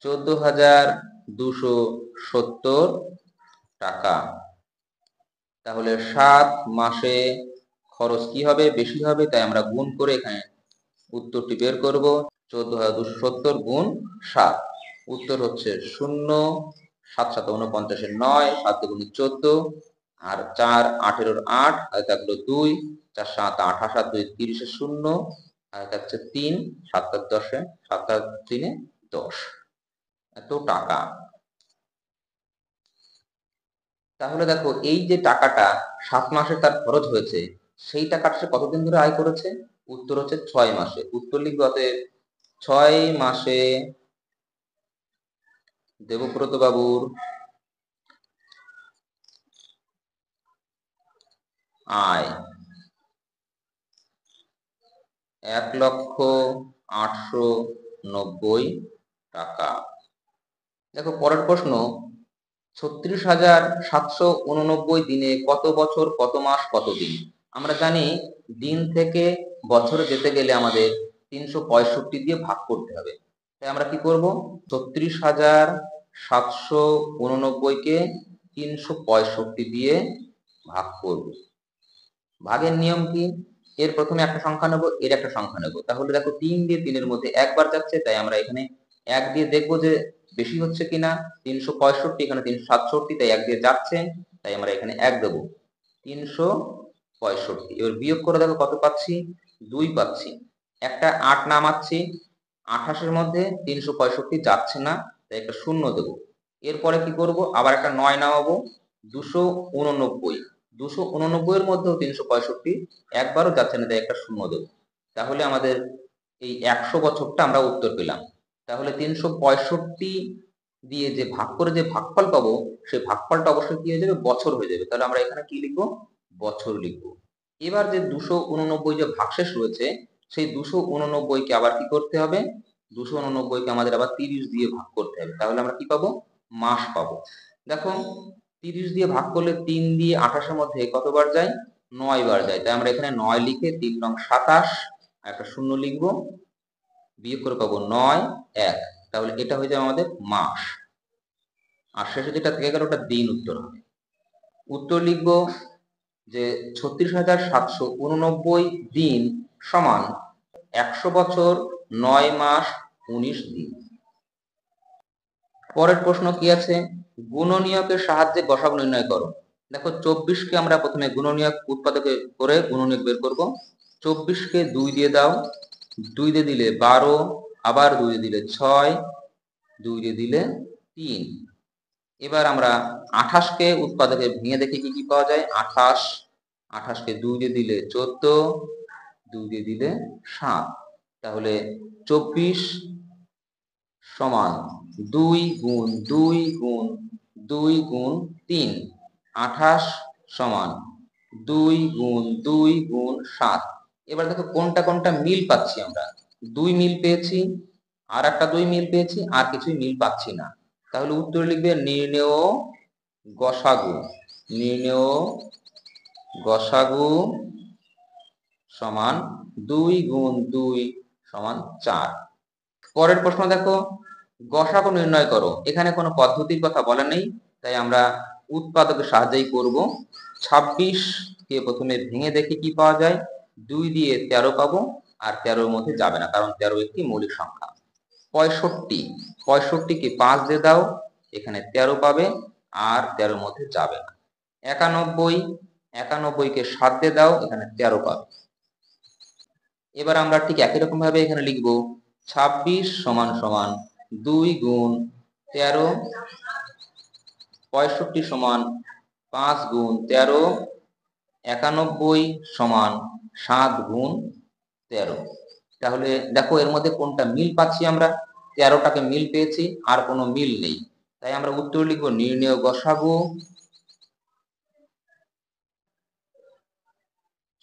14,270 টাকা। তাহলে 7 মাসে খরচ কি হবে? বেশি হবে, তাই আমরা গুণ করে এখানে উত্তরটি বের করব। 14,270 গুণ 7, উত্তর হচ্ছে 0। 7 7 49 9, 7 দুগুণে 14, আর 4 18 8, আর থাকলো 2, 4 7 8, 8 2 30 0, আর থাকছে 3, 7 10, 7 3 10। এত টাকা। তাহলে দেখো এই যে টাকাটা 7 মাসে তার খরচ হয়েছে, সেই টাকাটা সে কতদিন ধরে আয় করেছে? উত্তর হচ্ছে 6 মাসে। উত্তর লিখবে অতএব 6 মাসে দেবব্রত বাবুর আয় 1,08,90,000 টাকা। দেখো পরের প্রশ্ন, 36,789 দিনে কত বছর, কত মাস, কত দিন? আমরা জানি দিন থেকে বছরে যেতে গেলে আমাদের 365 দিয়ে ভাগ করতে হবে। তাই আমরা কি করব? 36,789 কে 365 দিয়ে ভাগ করব। ভাগের নিয়ম কি? এর প্রথমে একটা সংখ্যা নেব, এর একটা সংখ্যা নেব। তাহলে দেখো 3 দিয়ে 3 এর মধ্যে একবার যাচ্ছে, তাই আমরা এখানে 1 দিয়ে দেখবো যে বেশি হচ্ছে কিনা। 365, এখানে 367, তাই 1 দিয়ে যাচ্ছে, তাই আমরা এখানে 1 দেব। 365। এবার বিয়োগ করে দেখো কত পাচ্ছি? 2 পাচ্ছি। একটা 8 নামাচ্ছি, 28 এর মধ্যে 365 যাচ্ছে না, তাই একটা 0 দেব। এরপরে কি করব? আবার একটা 9 নামাবো, 289। 289 এর মধ্যেও 365 একবারও যাচ্ছে না, তাই একটা 0 দেব। তাহলে আমাদের এই 100 বছরটা আমরা উত্তর পেলাম। তাহলে 365 দিয়ে যে ভাগ করে যে ভাগফল পাবো, সেই ভাগফলটা অবশ্যই কি হয়ে যাবে? বছর হয়ে যাবে। তাহলে আমরা এখানে কি লিখবো? বছর লিখবো। এবার যে 289 যে ভাগশেষ রয়েছে, সেই 289-কে আবার কি করতে হবে? 289-কে আমাদের আবার 30 দিয়ে ভাগ করতে হবে। তাহলে আমরা কি পাবো? মাস পাবো। দেখো 30 দিয়ে ভাগ করলে 3 দিয়ে 28 এর মধ্যে কতবার যায়? 9 বার যায়। তাই আমরা এখানে 9 লিখে 3 নং 27 আর একটা 0 লিখবো, বিয়োগ করে পাবো 9, 1। তাহলে এটা হয়ে যাবে আমাদের মাস। আর শেষে যেটা থেকে গেল ওটা দিন উত্তর হবে। উত্তর লিখবো যে 36,789 দিন সমান 100 বছর 9 মাস 19 দিন। পরের প্রশ্ন কি আছে? গুণনীয়কের সাহায্যে গসাগু নির্ণয় করো। দেখো 24-কে আমরা প্রথমে গুণনীয়ক উৎপাদকে করে গুণনীয়ক বের করব। 24-কে 2 দিয়ে দাও, 2 দিয়ে দিলে 12, আবার 2 দিয়ে দিলে 6, 2 দিয়ে দিলে 3। এবার আমরা 28-কে উৎপাদকে ভেঙে দেখি কি কি পাওয়া যায়। 28, 28-কে 2 দিয়ে দিলে 14, 2 দিয়ে দিলে 7। তাহলে 24 সমান 2 গুণ 2 গুণ 2 গুণ 3। 28 সমান 2 গুণ 2 গুণ 7। এবার দেখো কোনটা কোনটা মিল পাচ্ছি আমরা। 2 মিল পেয়েছি, আর একটা 2 মিল পেয়েছি, আর কিছুই মিল পাচ্ছি না। তাহলে উত্তর লিখবে নির্ণেয় গসাগু। নির্ণেয় গসাগু সমান 2 গুণ 2 সমান 4। পরের প্রশ্ন দেখো, গসাগু নির্ণয় করো। এখানে কোনো পদ্ধতির কথা বলা নেই, তাই আমরা উৎপাদকের সাহায্যেই করব। 26-কে প্রথমে ভেঙে দেখি কি পাওয়া যায়। 2 দিয়ে 13 পাবো, আর 13-র মধ্যে যাবে না, কারণ 13 একটি মৌলিক সংখ্যা। 65, 65-কে 5 দিয়ে দাও, এখানে 13 পাবে, আর 13-র মধ্যে যাবে না। 91, 91-কে 7 দিয়ে দাও, এখানে 13 পাবে। এবার আমরা ঠিক একই রকম ভাবে এখানে লিখব 26 সমান সমান 2 গুণ 13, 65 সমান 5 গুণ 13, 91 সমান 7 গুণ 13। তাহলে দেখো এর মধ্যে কোনটা মিল পাচ্ছি আমরা। 13টাকে মিল পেয়েছি, আর কোনো মিল নেই, তাই আমরা উত্তর লিখব নির্ণেয় গসাগু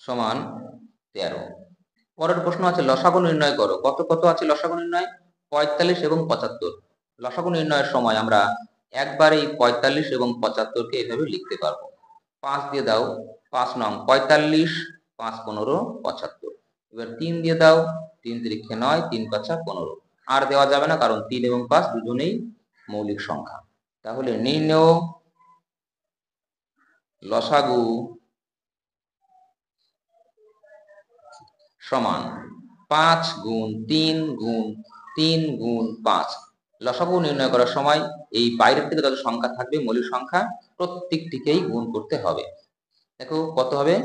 সমান 13। পরের প্রশ্ন আছে লসাগু নির্ণয় করো। কত কত আছে লসাগু নির্ণয়? 45 এবং 75। লসাগু নির্ণয়ের সময় আমরা একবারেই 45 এবং 75-কে এভাবে লিখতে পারবো। 5 দিয়ে দাও, 5 নং 45, 5 15 75। এবার 3 দিয়ে দাও, 3 তিরিক্ষে 9, 3 5 15। আর দেওয়া যাবে না, কারণ 3 এবং 5 দুজনেই মৌলিক সংখ্যা। তাহলে নির্ণেয় লসাগু সমান 5 গুণ 3 গুণ 3 গুণ 5। লসাগু নির্ণয় করার সময় এই বাইরের থেকে যত সংখ্যা থাকবে মৌলিক সংখ্যা, প্রত্যেকটিকেই গুণ করতে হবে। দেখো কত হবে?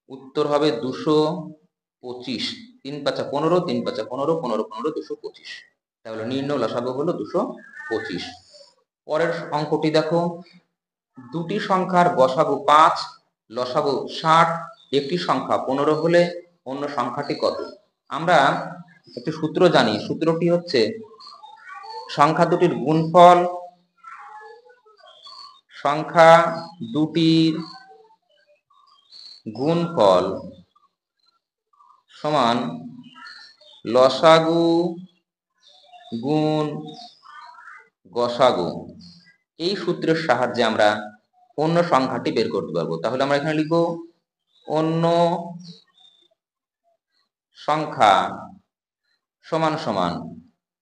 উত্তর হবে 225। 3 5 15, 3 5 15, 15 15 225। তাহলে নির্ণয় লসাগু হলো 225। পরের অঙ্কটি দেখো, দুটি সংখ্যার গসাগু 5, লসাগু 60, একটি সংখ্যা 15 হলে অন্য সংখ্যাটি কত? আমরা একটি সূত্র জানি, সূত্রটি হচ্ছে সংখ্যা দুটির গুণফল সংখ্যা দুটির গুণফল সমান লসাগু গুণ গসাগু। এই সূত্রের সাহায্যে আমরা অন্য সংখ্যাটি বের করতে পারবো। তাহলে আমরা এখানে লিখব অন্য সংখ্যা সমান সমান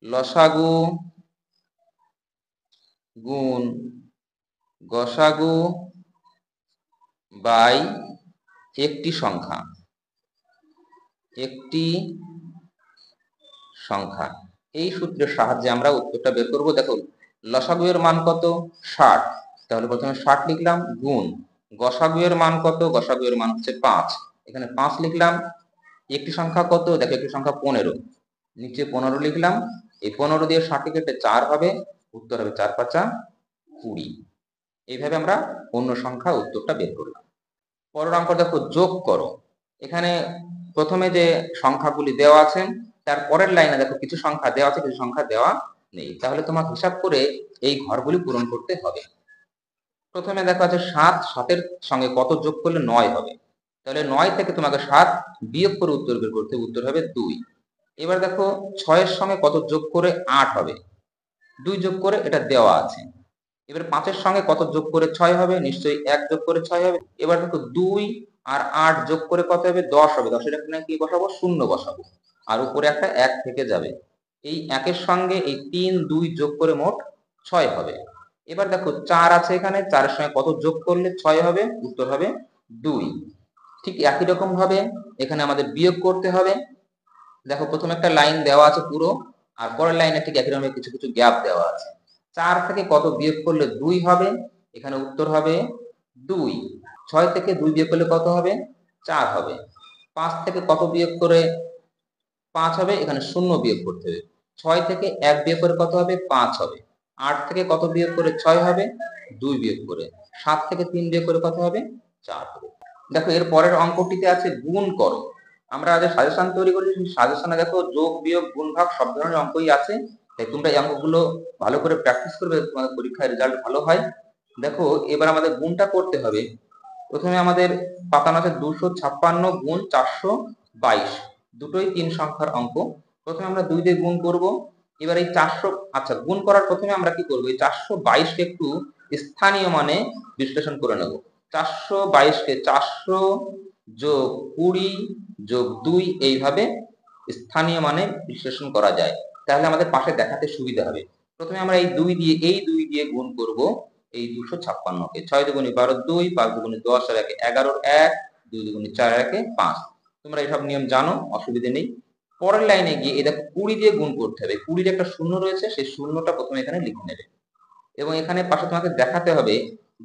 লসাগু গুণ গসাগু বাই একটি সংখ্যা। এই সূত্রের সাহায্যে আমরা উত্তরটা বের করব। দেখো লসাগু এর মান কত? 60, তাহলে প্রথমে 60 লিখলাম, গুণ গসাগু এর মান কত? গসাগু এর মান হচ্ছে 5, এখানে 5 লিখলাম। একটি সংখ্যা কত? দেখো একটি সংখ্যা 15, নিচে 15 লিখলাম। এই 15 দিয়ে 60 কেটে 4 হবে, উত্তর হবে 4 5 20। এইভাবে আমরা অন্য সংখ্যা উত্তরটা বের করলাম। পরের অঙ্ক দেখো যোগ করো। এখানে প্রথমে যে সংখ্যাগুলি দেওয়া আছে তার পরের লাইনে দেখো কিছু সংখ্যা দেওয়া আছে, কিছু সংখ্যা দেওয়া নেই। তাহলে তোমাকে হিসাব করে এই ঘরগুলি পূরণ করতে হবে। প্রথমে দেখো আছে 7, 7 এর সঙ্গে কত যোগ করলে 9 হবে? তাহলে 9 থেকে তোমাকে 7 বিয়োগ করে উত্তর বের করতে, উত্তর হবে 2। এবার দেখো 6 এর সঙ্গে কত যোগ করে 8 হবে? 2 যোগ করে, এটা দেওয়া আছে। এবার 5 এর সঙ্গে কত যোগ করে 6 হবে? নিশ্চয়ই 1 যোগ করে 6 হবে। এবার দেখো 2 আর 8 যোগ করে কত হবে? 10 হবে। 10 এর এখানে কি বসাবো? 0 বসাবো, আর উপরে একটা 1 থেকে যাবে। এই 1 এর সঙ্গে এই 3 2 যোগ করে মোট 6 হবে। এবার দেখো 4 আছে এখানে, 4 এর সঙ্গে কত যোগ করলে 6 হবে? উত্তর হবে 2। ঠিক একই রকম ভাবে এখানে আমাদের বিয়োগ করতে হবে। দেখো প্রথমে একটা লাইন দেওয়া আছে পুরো, আর পরের লাইনে ঠিক একই রকম কিছু কিছু গ্যাপ দেওয়া আছে। 4 থেকে কত বিয়োগ করলে 2 হবে? এখানে উত্তর হবে 2। 6 থেকে 2 বিয়োগ করলে কত হবে? 4 হবে। 5 থেকে কত বিয়োগ করে 5 হবে? এখানে 0 বিয়োগ করতে হবে। 6 থেকে 1 বিয়োগ করে কত হবে? 5 হবে। 8 থেকে কত বিয়োগ করে 6 হবে? 2 বিয়োগ করে। 7 থেকে 3 বিয়োগ করে কত হবে? 4 হবে। দেখো এর পরের অঙ্কটিতে আছে গুণ করো। আমরা যে সাজেশন তৈরি করেছি সেই সাজেশনে দেখো যোগ বিয়োগ গুণ ভাগ সব ধরনের অঙ্কই আছে। তাই তোমরা এই অঙ্কগুলো ভালো করে প্র্যাকটিস করবে, তোমাদের পরীক্ষায় রেজাল্ট ভালো হয়। দেখো এবার আমাদের গুণটা করতে হবে। প্রথমে আমাদের পাতানো আছে 256 গুণ 422, দুটোই 3 সংখ্যার অঙ্ক। প্রথমে আমরা 2 দিয়ে গুণ করব। এবার এই 400, আচ্ছা গুণ করার প্রথমে আমরা কি করব? এই 422 কে একটু স্থানীয় মানে বিশ্লেষণ করে নেব। 422 কে 400 যোগ 20 যোগ 2 এইভাবে স্থানীয় মানে বিশ্লেষণ করা যায়, তাহলে আমাদের পাশে দেখাতে সুবিধা হবে। প্রথমে আমরা এই 2 দিয়ে গুণ করব এই 256 কে। 6 দুগুণে 12 2, 5 দুগুণে 10 আর 1 11 1, 2 দুগুণে 4 আর 1 5। তোমরা এইসব নিয়ম জানো, অসুবিধা নেই। পরের লাইনে গিয়ে এই দেখো 20 দিয়ে গুণ করতে হবে। 20 একটা শূন্য রয়েছে, সেই শূন্যটা প্রথমে এখানে লিখে নেবে, এবং এখানে পাশে তোমাকে দেখাতে হবে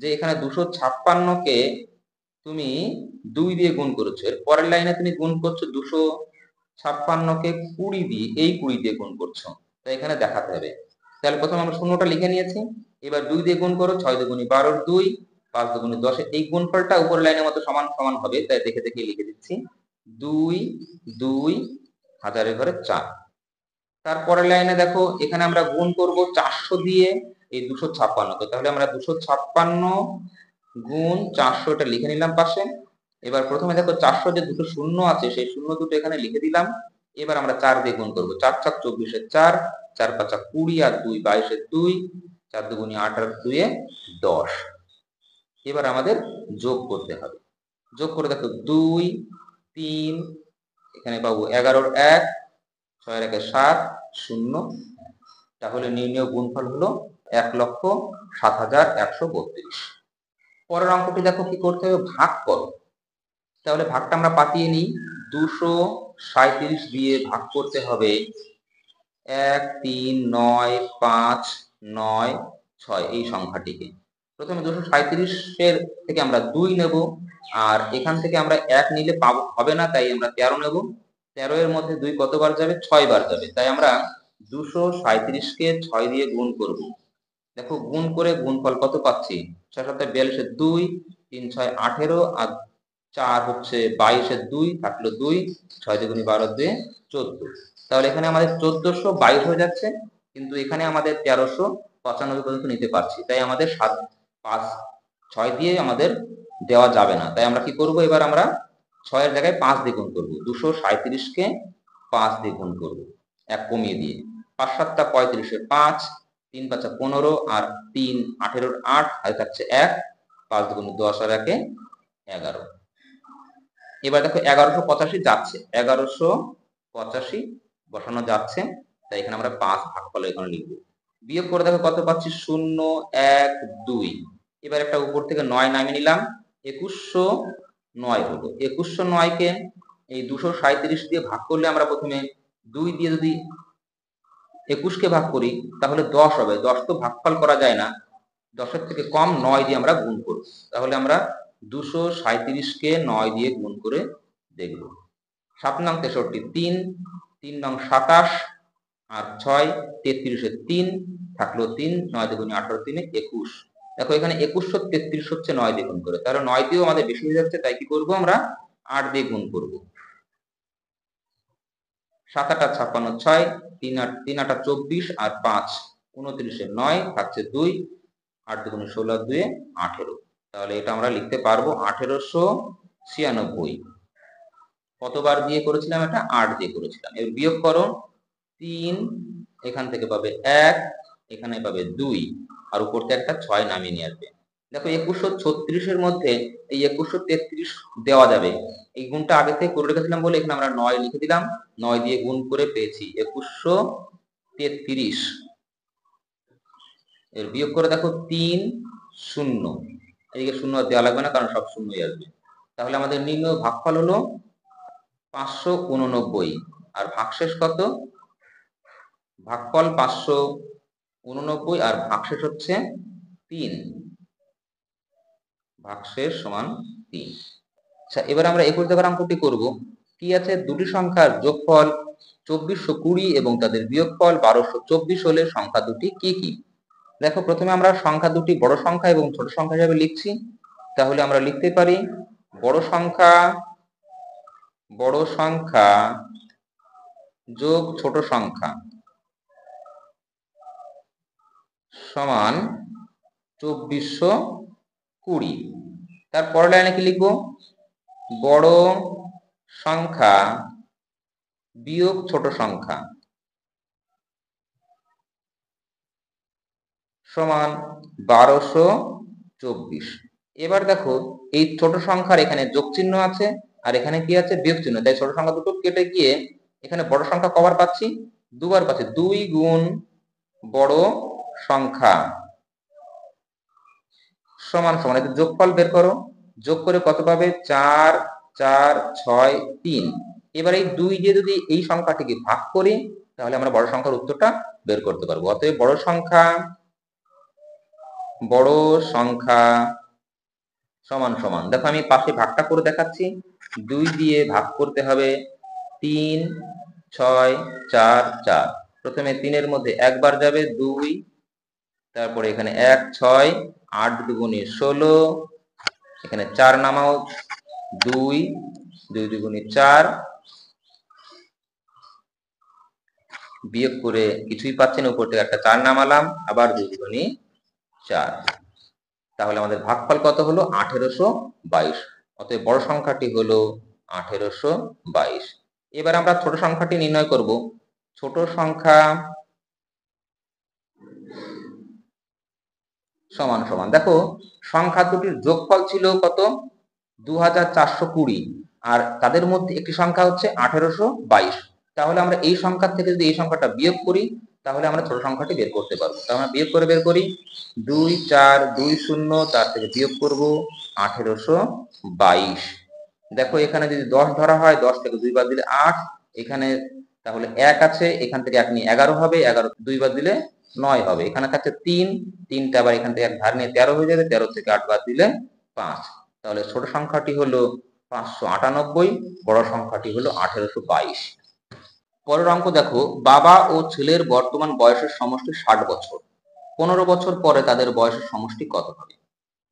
যে এখানে 256 কে তুমি 2 দিয়ে গুণ করেছো। এর পরের লাইনে তুমি গুণ করছো 256 কে 20 দিয়ে, এই 20 দিয়ে গুণ করছো, তাই এখানে দেখাতে হবে। তাহলে প্রথমে আমরা শূন্যটা লিখে নিয়েছি। এবার 2 দিয়ে গুণ করো। 6 দুগুণে 12 2, 5 দুগুণে 10, এই গুণফলটা উপরের লাইনের মতো সমান সমান হবে, তাই দেখে দেখে লিখে দিচ্ছি। 2 2 হাজারের ঘরে 4। তারপরের লাইনে দেখো এখানে আমরা গুণ করব 400 দিয়ে এই 256 কে। তাহলে আমরা 256 গুণ 400 এটা লিখে নিলাম পাশে। এবার প্রথমে দেখো 400 যে দুটো শূন্য আছে সেই শূন্য দুটো এখানে লিখে দিলাম। এবার আমরা 4 দিয়ে গুণ করব। 4 4 24 এর 4, 4 5 20 আর 2 22 এর 2, 4 দুগুণে 8 আর 2 এ 10। এবার আমাদের যোগ করতে হবে। যোগ করে দেখো 2 3, এখানে পাবো 11 এর 1, 6 এর 1 7 0। তাহলে নির্ণয় গুণফল হলো 1,07,132। পরের অঙ্কটি দেখো কি করতে হবে? ভাগ করো। তাহলে ভাগটা আমরা পাতিয়ে নিই। 237 দিয়ে ভাগ করতে হবে 1 3 9 5 9 6 এই সংখ্যাটিকে। প্রথমে 237 এর থেকে আমরা 2 নেব, আর এখান থেকে আমরা 1 নিলে পাবো হবে না, তাই আমরা 13 নেব। 13 এর মধ্যে 2 কতবার যাবে? 6 বার যাবে, তাই আমরা 237 কে 6 দিয়ে গুণ করব। দেখো গুণ করে গুণফল কত পাচ্ছি? 6 7 42 2, 3 6 18 আর 4 হচ্ছে 22 2 থাকলো 2, 6 2 12 2 14। তাহলে এখানে আমাদের 1422 হয়ে যাচ্ছে, কিন্তু এখানে আমাদের 1395 পর্যন্ত নিতে পারছি, তাই আমাদের 7 5 6 দিয়ে আমাদের দেওয়া যাবে না। তাই আমরা কি করব, এবার আমরা 6 এর জায়গায় 5 দিয়ে গুণ করব। 237 কে 5 দিয়ে গুণ করব, 1 কমিয়ে দিয়ে। 5 7 35 এ 5, 3 5 15 আর 3 18 8 আর থাকছে 1, 5 2 10 আর 1 11। এবার দেখো 1185 যাচ্ছে, 1185 বসানো যাচ্ছে, তাই এখানে আমরা 5 ভাগফল এখানে লিখব। বিয়োগ করে দেখো কত পাচ্ছি, 0 1 2। এবার একটা উপর থেকে 9 নামিয়ে নিলাম, 2109 হলো। 2109 কে এই 237 দিয়ে ভাগ করলে আমরা প্রথমে 2 দিয়ে যদি 21 কে ভাগ করি তাহলে 10 হবে। 10 তো ভাগফল করা যায় না, 10 এর থেকে কম 9 দিয়ে আমরা গুণ করব। তাহলে আমরা 237 কে 9 দিয়ে গুণ করে দেখব। 7 নং 63 3, 3 নং 27 আর 6 33 এ 3 থাকলো 3, 9 2 18 3 21। দেখো এখানে 2133 হচ্ছে 9 দিয়ে গুণ করে, তাহলে 9 দিয়েও আমাদের বেশি হয়ে যাচ্ছে, তাই কি করব, আমরা 8 দিয়ে গুণ করব। 7 8 56 6, 3 8 24 আর 5 29 এ 9 থাকছে 2, 8 2 16 2 18। তাহলে এটা আমরা লিখতে পারবো 1896। কতবার দিয়ে করেছিলাম, এটা 8 দিয়ে করেছিলাম। এর বিয়োগ করো, 3 এখান থেকে পাবে 1, এখানে পাবে 2 আর উপর থেকে একটা 6 নামিয়ে নিয়ে আসবে। দেখো 2136 এর মধ্যে এই 2133 দেওয়া যাবে, এই গুণটা আগে থেকে করে রেখেছিলাম বলে এখানে আমরা 9 লিখে দিলাম। 9 দিয়ে গুণ করে পেয়েছি 2133। এর বিয়োগ করে দেখো 3 0, এদিকে 0 দেওয়া লাগবে না কারণ সব শূন্যই আসবে। তাহলে আমাদের নির্ণয় ভাগফল হলো 589 আর ভাগশেষ কত, ভাগফল 589 আর ভাগশেষ হচ্ছে 3, ভাগশেষ সমান 3। আচ্ছা, এবার আমরা 21 দাগের অঙ্কটি করব। কি আছে, দুটি সংখ্যার যোগফল 2420 এবং তাদের বিয়োগফল 1224 হলে সংখ্যা দুটি কি কি? দেখো প্রথমে আমরা সংখ্যা দুটি বড় সংখ্যা এবং ছোট সংখ্যা হিসেবে লিখছি। তাহলে আমরা লিখতে পারি বড় সংখ্যা যোগ ছোট সংখ্যা সমান 2420। তার পরের লাইনে কি লিখবো, বড় সংখ্যা বিয়োগ ছোট সংখ্যা সমান 1224। এবার দেখো এই ছোট সংখ্যার এখানে যোগ চিহ্ন আছে আর এখানে কি আছে, বিয়োগ চিহ্ন, তাই ছোট সংখ্যা দুটো কেটে গিয়ে এখানে বড় সংখ্যা কবার পাচ্ছি, দুবার পাচ্ছি। 2 গুণ বড় সংখ্যা সমান সমান, এতে যোগফল বের করো, যোগ করে কত পাবে, 4 4 6 3। এবার এই 2 দিয়ে যদি এই সংখ্যাটিকে ভাগ করি তাহলে আমরা বড় সংখ্যার উত্তরটা বের করতে পারবো। অতএব বড় সংখ্যা সমান সমান, দেখো আমি পাশে ভাগটা করে দেখাচ্ছি। 2 দিয়ে ভাগ করতে হবে 3 6 4 4। প্রথমে 3 এর মধ্যে একবার যাবে 2, তারপরে এখানে 1 6 8 দুগুণে 16, এখানে 4 নামাও, 2 2 দুগুণে 4, বিয়োগ করে কিছুই পাচ্ছেন, উপর থেকে একটা 4 নামালাম, আবার 2 দুগুণে 4। তাহলে আমাদের ভাগফল কত হলো, 1822। অতএব বড় সংখ্যাটি হলো 1822। এবার আমরা ছোট সংখ্যাটি নির্ণয় করব। ছোট সংখ্যা সমান সমান, দেখো সংখ্যা দুটির যোগফল ছিল কত, 2420, আর তাদের মধ্যে একটি সংখ্যা হচ্ছে 1822। তাহলে আমরা এই সংখ্যা থেকে যদি এই সংখ্যাটা বিয়োগ করি তাহলে আমরা ছোট সংখ্যাটি বের করতে পারবো। তাহলে আমরা বিয়োগ করে বের করি, 2 4 2 0, তার থেকে বিয়োগ করব 1822। দেখো এখানে যদি 10 ধরা হয়, 10 থেকে 2 বাদ দিলে 8, এখানে তাহলে 1 আছে, এখান থেকে 1 নিয়ে 11 হবে, 11 2 বাদ দিলে 9 হবে, এখানে থাকছে 3, 3টা আবার এখান থেকে 1 ধার নিয়ে 13 হয়ে যাবে, 13 থেকে 8 বাদ দিলে 5। তাহলে ছোট সংখ্যাটি হলো 598, বড় সংখ্যাটি হলো 1822। পরের অঙ্ক দেখো, বাবা ও ছেলের বর্তমান বয়সের সমষ্টি 60 বছর, 15 বছর পরে তাদের বয়সের সমষ্টি কত হবে?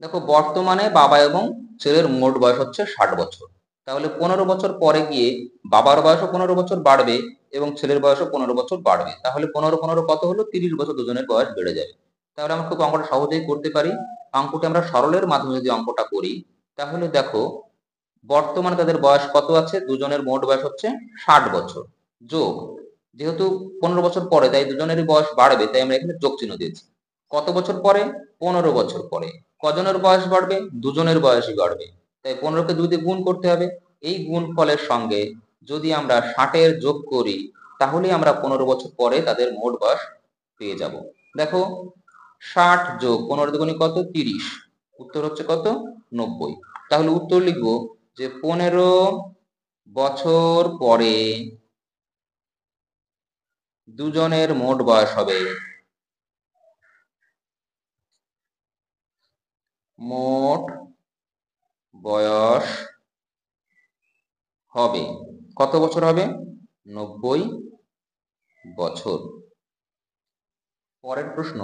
দেখো বর্তমানে বাবা এবং ছেলের মোট বয়স হচ্ছে 60 বছর। তাহলে 15 বছর পরে গিয়ে বাবার বয়সও 15 বছর বাড়বে এবং ছেলের বয়সও 15 বছর বাড়বে। তাহলে 15 কত হলো, 30 বছর দুজনের বয়স বেড়ে যাবে। তাহলে আমরা খুব অঙ্কটা সহজেই করতে পারি। অঙ্কটা আমরা সরলের মাধ্যমে যদি অঙ্কটা করি, তাহলে দেখো বর্তমানে তাদের বয়স কত আছে, দুজনের মোট বয়স হচ্ছে 60 বছর, যোগ যেহেতু 15 বছর পরে তাই দুজনেরই বয়স বাড়বে, তাই আমরা এখানে যোগ চিহ্ন দিয়েছি। কত বছর পরে, 15 বছর পরে। কজনের বয়স বাড়বে, দুজনের বয়সই বাড়বে, তাই 15কে 2 দিয়ে গুণ করতে হবে। এই গুণফলের সঙ্গে যদি আমরা 60-এর যোগ করি, তাহলে আমরা 15 বছর পরে তাদের মোট বয়স পেয়ে যাব। দেখো 60 যোগ 15 দুগুণে কত, 30, উত্তর হচ্ছে কত, 90। তাহলে উত্তর লিখবো যে 15 বছর পরে দুজনের মোট বয়স হবে, মোট বয়স হবে কত বছর হবে, 90 বছর। পরের প্রশ্ন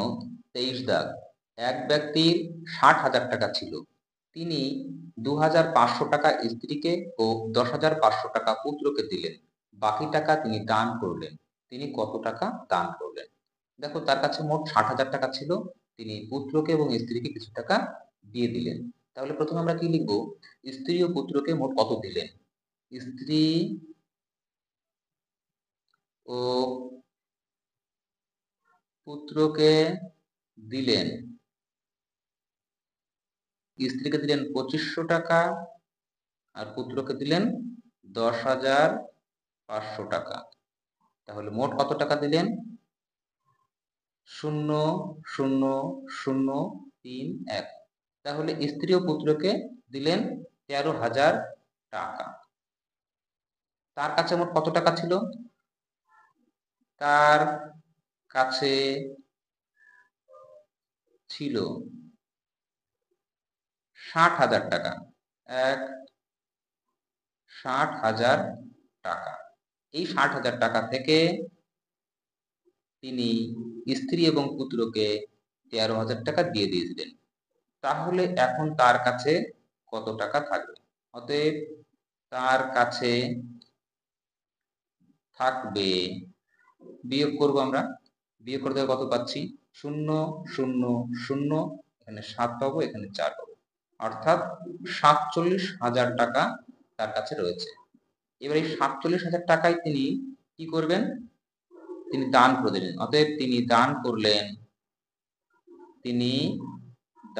23 দাগ। এক ব্যক্তির 60,000 টাকা ছিল, তিনি 2,500 টাকা স্ত্রীকে ও 10,500 টাকা পুত্রকে দিলেন, বাকি টাকা তিনি দান করলেন, তিনি কত টাকা দান করলেন? দেখো তার কাছে মোট 60,000 টাকা ছিল, তিনি পুত্রকে এবং স্ত্রীকে কিছু টাকা দিয়ে দিলেন। তাহলে প্রথমে আমরা কি লিখবো, স্ত্রী ও পুত্রকে মোট কত দিলেন। স্ত্রী ও পুত্রকে দিলেন, স্ত্রীকে দিলেন 2500 টাকা আর পুত্রকে দিলেন 10,500 টাকা। তাহলে মোট কত টাকা দিলেন, 0,0,0,3,1। তাহলে স্ত্রী ও পুত্রকে দিলেন 13,000 টাকা। তার কাছে মোট কত টাকা ছিল, তার কাছে ছিল 60,000 টাকা। 60,000 টাকা। এই 60,000 টাকা থেকে তিনি স্ত্রী এবং পুত্রকে 13,000 টাকা দিয়ে দিয়েছিলেন। তাহলে এখন তার কাছে কত টাকা থাকবে? অতএব তার কাছে থাকবে, বিয়োগ করব আমরা, বিয়োগ করতে কত পাচ্ছি, 0,0,0, এখানে 7 পাবো, এখানে 4 পাবো, অর্থাৎ 47,000 টাকা তার কাছে রয়েছে। এবার এই 47,000 টাকায় তিনি কি করবেন, তিনি দান করে দিলেন। অতএব তিনি দান করলেন, তিনি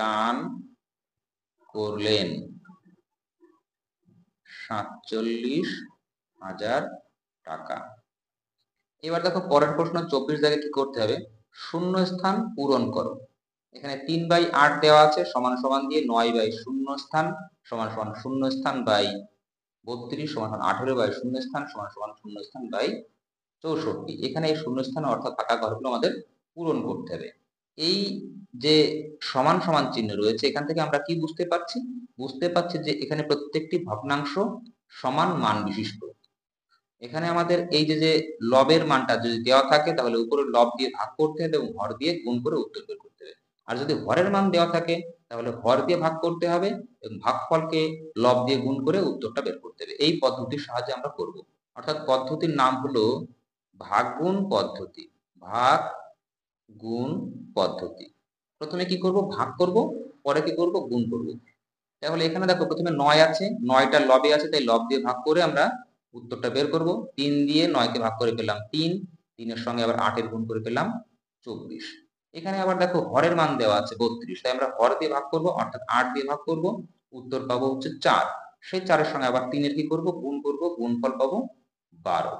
দান করলেন 47,000 টাকা। এবার দেখো পরের প্রশ্ন 24 দাগে কি করতে হবে, শূন্য স্থান পূরণ করো। এখানে 3/8 দেওয়া আছে, সমান সমান দিয়ে 9/0 সমান সমান 0 স্থান বাই 32 সমান সমান 18/0 সমান সমান 0 স্থান বাই 64। এখানে এই শূন্য স্থান অর্থাৎ ফাঁকা ঘরগুলো আমাদের পূরণ করতে হবে। এই যে সমান সমান চিহ্ন রয়েছে, এখান থেকে আমরা কি বুঝতে পারছি, বুঝতে পারছি যে এখানে প্রত্যেকটি ভগ্নাংশ সমান মান বিশিষ্ট। এখানে আমাদের এই যে লবের মানটা যদি দেওয়া থাকে, তাহলে উপরে লব দিয়ে ভাগ করতে হবে এবং হর দিয়ে গুণ করে উত্তর বের করতে হবে। আর যদি হরের মান দেওয়া থাকে, তাহলে হর দিয়ে ভাগ করতে হবে এবং ভাগফলকে লব দিয়ে গুণ করে উত্তরটা বের করতে হবে। এই পদ্ধতির সাহায্যে আমরা করব। অর্থাৎ পদ্ধতির নাম হলো ভাগ গুণ পদ্ধতি। ভাগ গুণ পদ্ধতি। প্রথমে কি করব, ভাগ করব, পরে কি করব, গুণ করব। তাহলে এখানে দেখো প্রথমে 9 আছে, 9টা লবে আছে, তাই লব দিয়ে ভাগ করে আমরা উত্তরটা বের করব। 3 দিয়ে 9কে ভাগ করে পেলাম 3, 3 এর সঙ্গে আবার 8 এর গুণ করে পেলাম 24। এখানে আবার দেখো হরের মান দেওয়া আছে 32, তাই আমরা হর দিয়ে ভাগ করব, অর্থাৎ 8 দিয়ে ভাগ করব, উত্তর পাবো হচ্ছে 4। সেই 4 এর সঙ্গে আবার 3 এর কি করব, গুণ করব, গুণফল পাবো 12।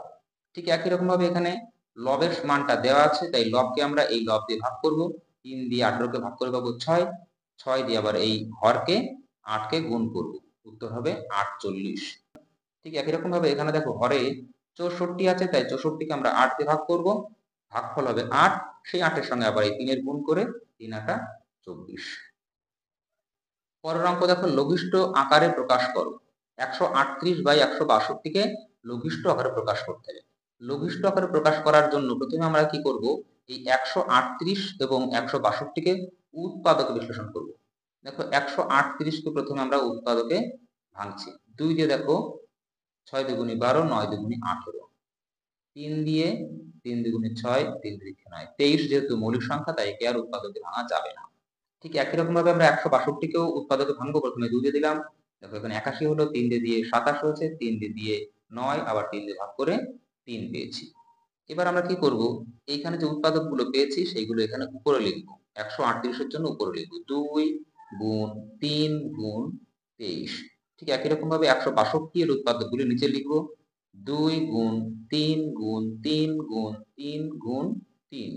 ঠিক একই রকম ভাবে এখানে লবের মানটা দেওয়া আছে, তাই লবকে আমরা এই লব দিয়ে ভাগ করব, 3 দিয়ে 18কে ভাগ করে পাবো 6, 6 দিয়ে আবার এই হরকে 8কে গুণ করব, উত্তর হবে 48। ঠিক একই রকম ভাবে এখানে দেখো হরে 64 আছে, তাই 64কে আমরা 8 দিয়ে ভাগ করব, ভাগফল হবে 8, সেই 8 এর সঙ্গে আবার এই 3 এর গুণ করে 3 8 24। পরের অঙ্ক দেখো, লঘিষ্ঠ আকারে প্রকাশ করো। 138/162কে লঘিষ্ঠ আকারে প্রকাশ করতে হবে। লঘিষ্ঠ আকারে প্রকাশ করার জন্য প্রথমে আমরা কি করব, এই 138 এবং 162কে উৎপাদকে বিশ্লেষণ করব। দেখো 138কে প্রথমে আমরা উৎপাদকে ভাঙছি। 2 দিয়ে দেখো 6 দুগুণে 12, 9 দুগুণে 18, 3 দিয়ে 3 দুগুণে 6, 3 তিরিখে 9, 23 যেহেতু মৌলিক সংখ্যা তাই একে আর উৎপাদকে ভাঙা যাবে না। ঠিক একই রকম ভাবে আমরা 162কেও উৎপাদকে ভাঙবো। প্রথমে 2 দিয়ে দিলাম, দেখো এখানে 81 হলো, 3 দিয়ে 27 হয়েছে, 3 দিয়ে 9, আবার 3 দিয়ে ভাগ করে 3 পেয়েছি। এবার আমরা কি করব, এইখানে যে উৎপাদকগুলো পেয়েছি সেইগুলো এখানে উপরে লিখব। 138 এর জন্য উপরে লিখব 2 গুণ 3 গুণ 23। ঠিক একই রকম ভাবে 162 এর উৎপাদকগুলো নিচে লিখব 2 গুণ 3 গুণ 3 গুণ 3 গুণ 3।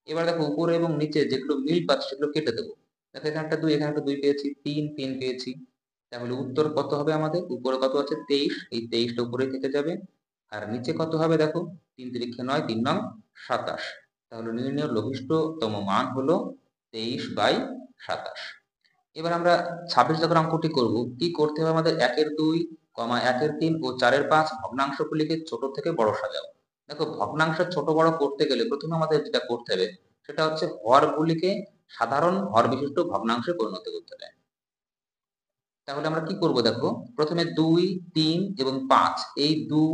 এবার দেখো উপরে এবং নিচে যেগুলো মিল পাচ্ছে সেগুলো কেটে দেবো। দেখো এখানে একটা 2, এখানে একটা 2 পেয়েছি, 3 3 পেয়েছি। তাহলে উত্তর কত হবে আমাদের? উপরে কত আছে? 23, এই 23টা উপরে থেকে যাবে। আর নিচে কত হবে দেখো, 3 তিরিখে 9, 3 নং 27। তাহলে নির্ণয়ের লঘিষ্ঠতম মান হলো 23/27। এবার আমরা 26 নম্বর অঙ্কটি করব। কি করতে হবে আমাদের? 1-এর 2, 1-এর 3 ও 4-এর 5 ভগ্নাংশগুলিকে ছোট থেকে বড় সাজাও। দেখো ভগ্নাংশ ছোট বড় করতে গেলে প্রথমে আমাদের যেটা করতে হবে সেটা হচ্ছে হরগুলিকে সাধারণ হর বিশিষ্ট ভগ্নাংশে পরিণত করতে হবে। তাহলে আমরা কি করব দেখো, প্রথমে 2, 3 এবং 5, এই 2,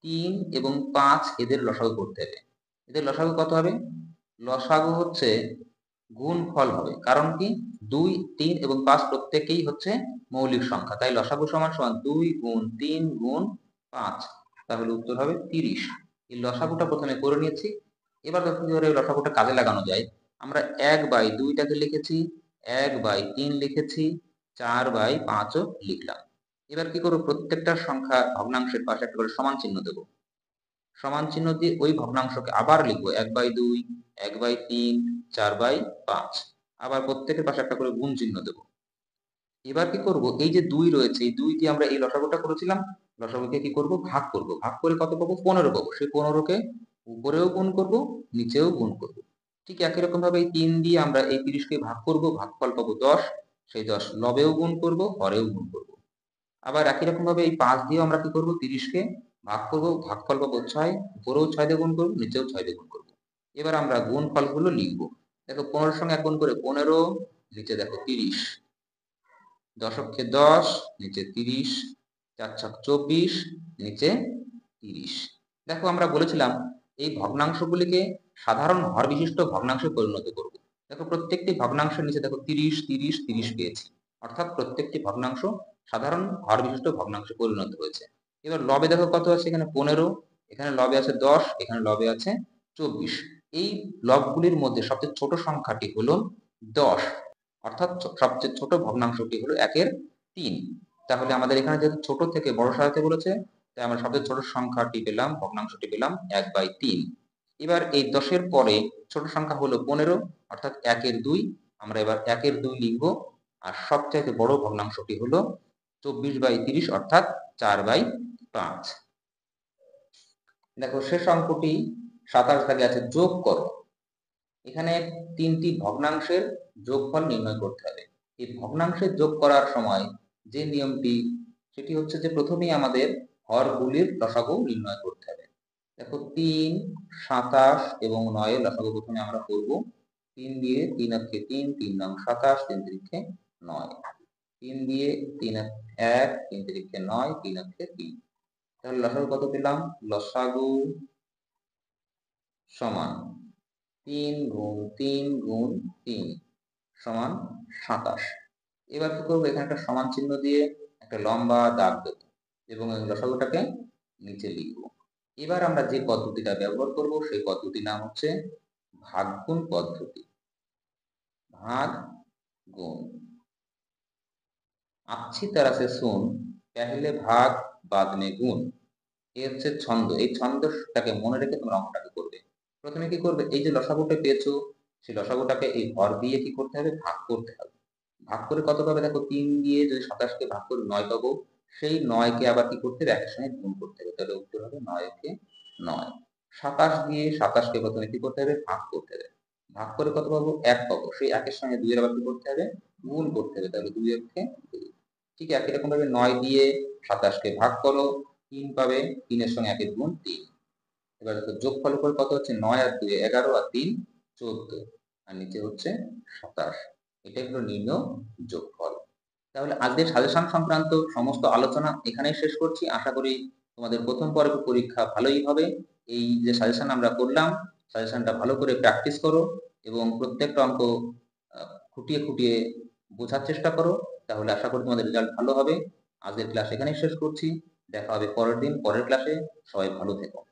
3 এবং 5 এদের লসাগু করতে হবে। এদের লসাগু কত হবে? লসাগু হচ্ছে গুণফল হবে। কারণ কি, 2, 3 এবং 5 প্রত্যেকেই হচ্ছে মৌলিক সংখ্যা, তাই লসাগু সমান সমান 2 গুণ 3 গুণ 5। তাহলে উত্তর হবে 30। এই লসাগুটা প্রথমে করে নিয়েছি। এবার দেখো কিভাবে লসাগুটা কাজে লাগানো যায়। আমরা 1/2টাকে লিখেছি, 1/3 লিখেছি, 4/5ও লিখলাম। এবার কি করবো, প্রত্যেকটা সংখ্যা ভগ্নাংশের পাশে একটা করে সমান চিহ্ন দেবো। সমান চিহ্ন দিয়ে ওই ভগ্নাংশকে আবার লিখবো 1/2, 1/3, 4/5। আবার প্রত্যেকের পাশে একটা করে গুণ চিহ্ন দেবো। এবার কি করব, এই যে 2 রয়েছে, এই 2 দিয়ে আমরা এই লসাগুটা করেছিলাম, লসাগুকে কি করব, ভাগ করব। ভাগ করে কত পাবো? 15 পাবো। সেই 15কে উপরেও গুণ করব, নিচেও গুণ করব। ঠিক একই রকম ভাবে এই 3 দিয়ে আমরা এই 30কে ভাগ করব, ভাগফল পাবো 10। সেই 10 লবেও গুণ করব, হরেও গুণ করব। আবার একই রকম ভাবে এই 5 দিয়েও আমরা কি করব, 30কে ভাগ করব, ভাগফল পাবো 6, উপরেও 6 দিয়ে গুণ করব, নিচেও 6 দিয়ে গুণ করব। এবার আমরা গুণ ফলগুলো লিখব। দেখো 15 এর সঙ্গে 1 গুণ করে 15, নিচে দেখো 30, দশককে 10, নিচে 30, 4 ছক 24, নিচে 30। দেখো আমরা বলেছিলাম এই ভগ্নাংশগুলিকে সাধারণ হর বিশিষ্ট ভগ্নাংশে পরিণত করব। দেখো প্রত্যেকটি ভগ্নাংশের নিচে দেখো 30, 30, 30 পেয়েছি, অর্থাৎ প্রত্যেকটি ভগ্নাংশ সাধারণ হর বিশিষ্ট ভগ্নাংশে পরিণত হয়েছে। এবার লবে দেখো কত আছে, এখানে 15, এখানে লবে আছে 10, এখানে লবে আছে 24। এই লবগুলির মধ্যে সবচেয়ে ছোট সংখ্যাটি হলো 10, অর্থাৎ সবচেয়ে ছোট ভগ্নাংশটি হলো 1-এর 3। তাহলে আমাদের এখানে যেহেতু ছোট থেকে বড় সাজাতে বলেছে, তাই আমরা সবচেয়ে ছোট সংখ্যাটি পেলাম, ভগ্নাংশটি পেলাম 1/3। এবার এই 10-এর পরে ছোট সংখ্যা হলো 15, অর্থাৎ 1-এর 2। আমরা এবার 1-এর 2 লিখব। আর সবচাইতে বড় ভগ্নাংশটি হলো 24/30, অর্থাৎ 4/5। দেখো শেষ অঙ্কটি 27 দাগে আছে যোগ করো। এখানে 3টি ভগ্নাংশের যোগফল নির্ণয় করতে হবে। এই ভগ্নাংশের যোগ করার সময় যে নিয়মটি, সেটি হচ্ছে যে প্রথমেই আমাদের হরগুলির লসাগু নির্ণয় করতে হবে। দেখো 3, 27 এবং 9 এর লসাগু প্রথমে আমরা করব। 3 দিয়ে 3 একে 3, 3 নং 27, 3 তিরিখে 9, 3 দিয়ে 3 1, 3 তিরিখে 9, 3 একে 3। তাহলে লসাগু কত পেলাম? লসাগু সমান 3 গুণ 3 গুণ 3 সমান 27। এবার কি করবো, এখানে একটা সমান চিহ্ন দিয়ে একটা লম্বা দাগ দেব এবং এই লসাগুটাকে নিচে লিখব। এবার আমরা যে পদ্ধতিটা ব্যবহার করব সেই পদ্ধতির নাম হচ্ছে ভাগগুণ পদ্ধতি। ভাগ গুণ। अच्छी तरह से सुन, पहले भाग बाद में गुण। এই হচ্ছে ছন্দ। এই ছন্দটাকে মনে রেখে তোমরা অঙ্কটাকে করবে। প্রথমে কি করবে, এই যে লসাগুটা পেয়েছো সেই লসাগুটাকে এই হর দিয়ে কি করতে হবে, ভাগ করতে হবে। ভাগ করে কত পাবে দেখো, 3 দিয়ে যদি 27কে ভাগ করে 9 পাবো, সেই 9কে আবার কি করতে হবে, একের সঙ্গে গুণ করতে হবে। তাহলে উত্তর হবে 9 একে 9। 27 দিয়ে 27কে প্রথমে কি করতে হবে, ভাগ করতে হবে। ভাগ করে কত পাবো, 1 পাবো। সেই 1 এর সঙ্গে 2 এর আবার কি করতে হবে, গুণ করতে হবে। তাহলে 2 একে 2। ঠিক একই রকম ভাবে 9 দিয়ে 27কে ভাগ করো, 3 পাবে। 3 এর সঙ্গে 1 এর গুণ 3। এবার দেখো যোগফল কত হচ্ছে, 9 আর 2 11 আর 3 14, আর নিচে হচ্ছে 27। এটাই হলো নির্ণেয় যোগফল। তাহলে আজকের সাজেশন সংক্রান্ত সমস্ত আলোচনা এখানেই শেষ করছি। আশা করি তোমাদের প্রথম পর্বের পরীক্ষা ভালোই হবে। এই যে সাজেশন আমরা করলাম, সাজেশনটা ভালো করে প্র্যাকটিস করো এবং প্রত্যেকটা অঙ্ক খুঁটিয়ে খুঁটিয়ে বোঝার চেষ্টা করো। তাহলে আশা করি তোমাদের রেজাল্ট ভালো হবে। আজকের ক্লাস এখানেই শেষ করছি। দেখা হবে পরের দিন, পরের ক্লাসে। সবাই ভালো থেকো।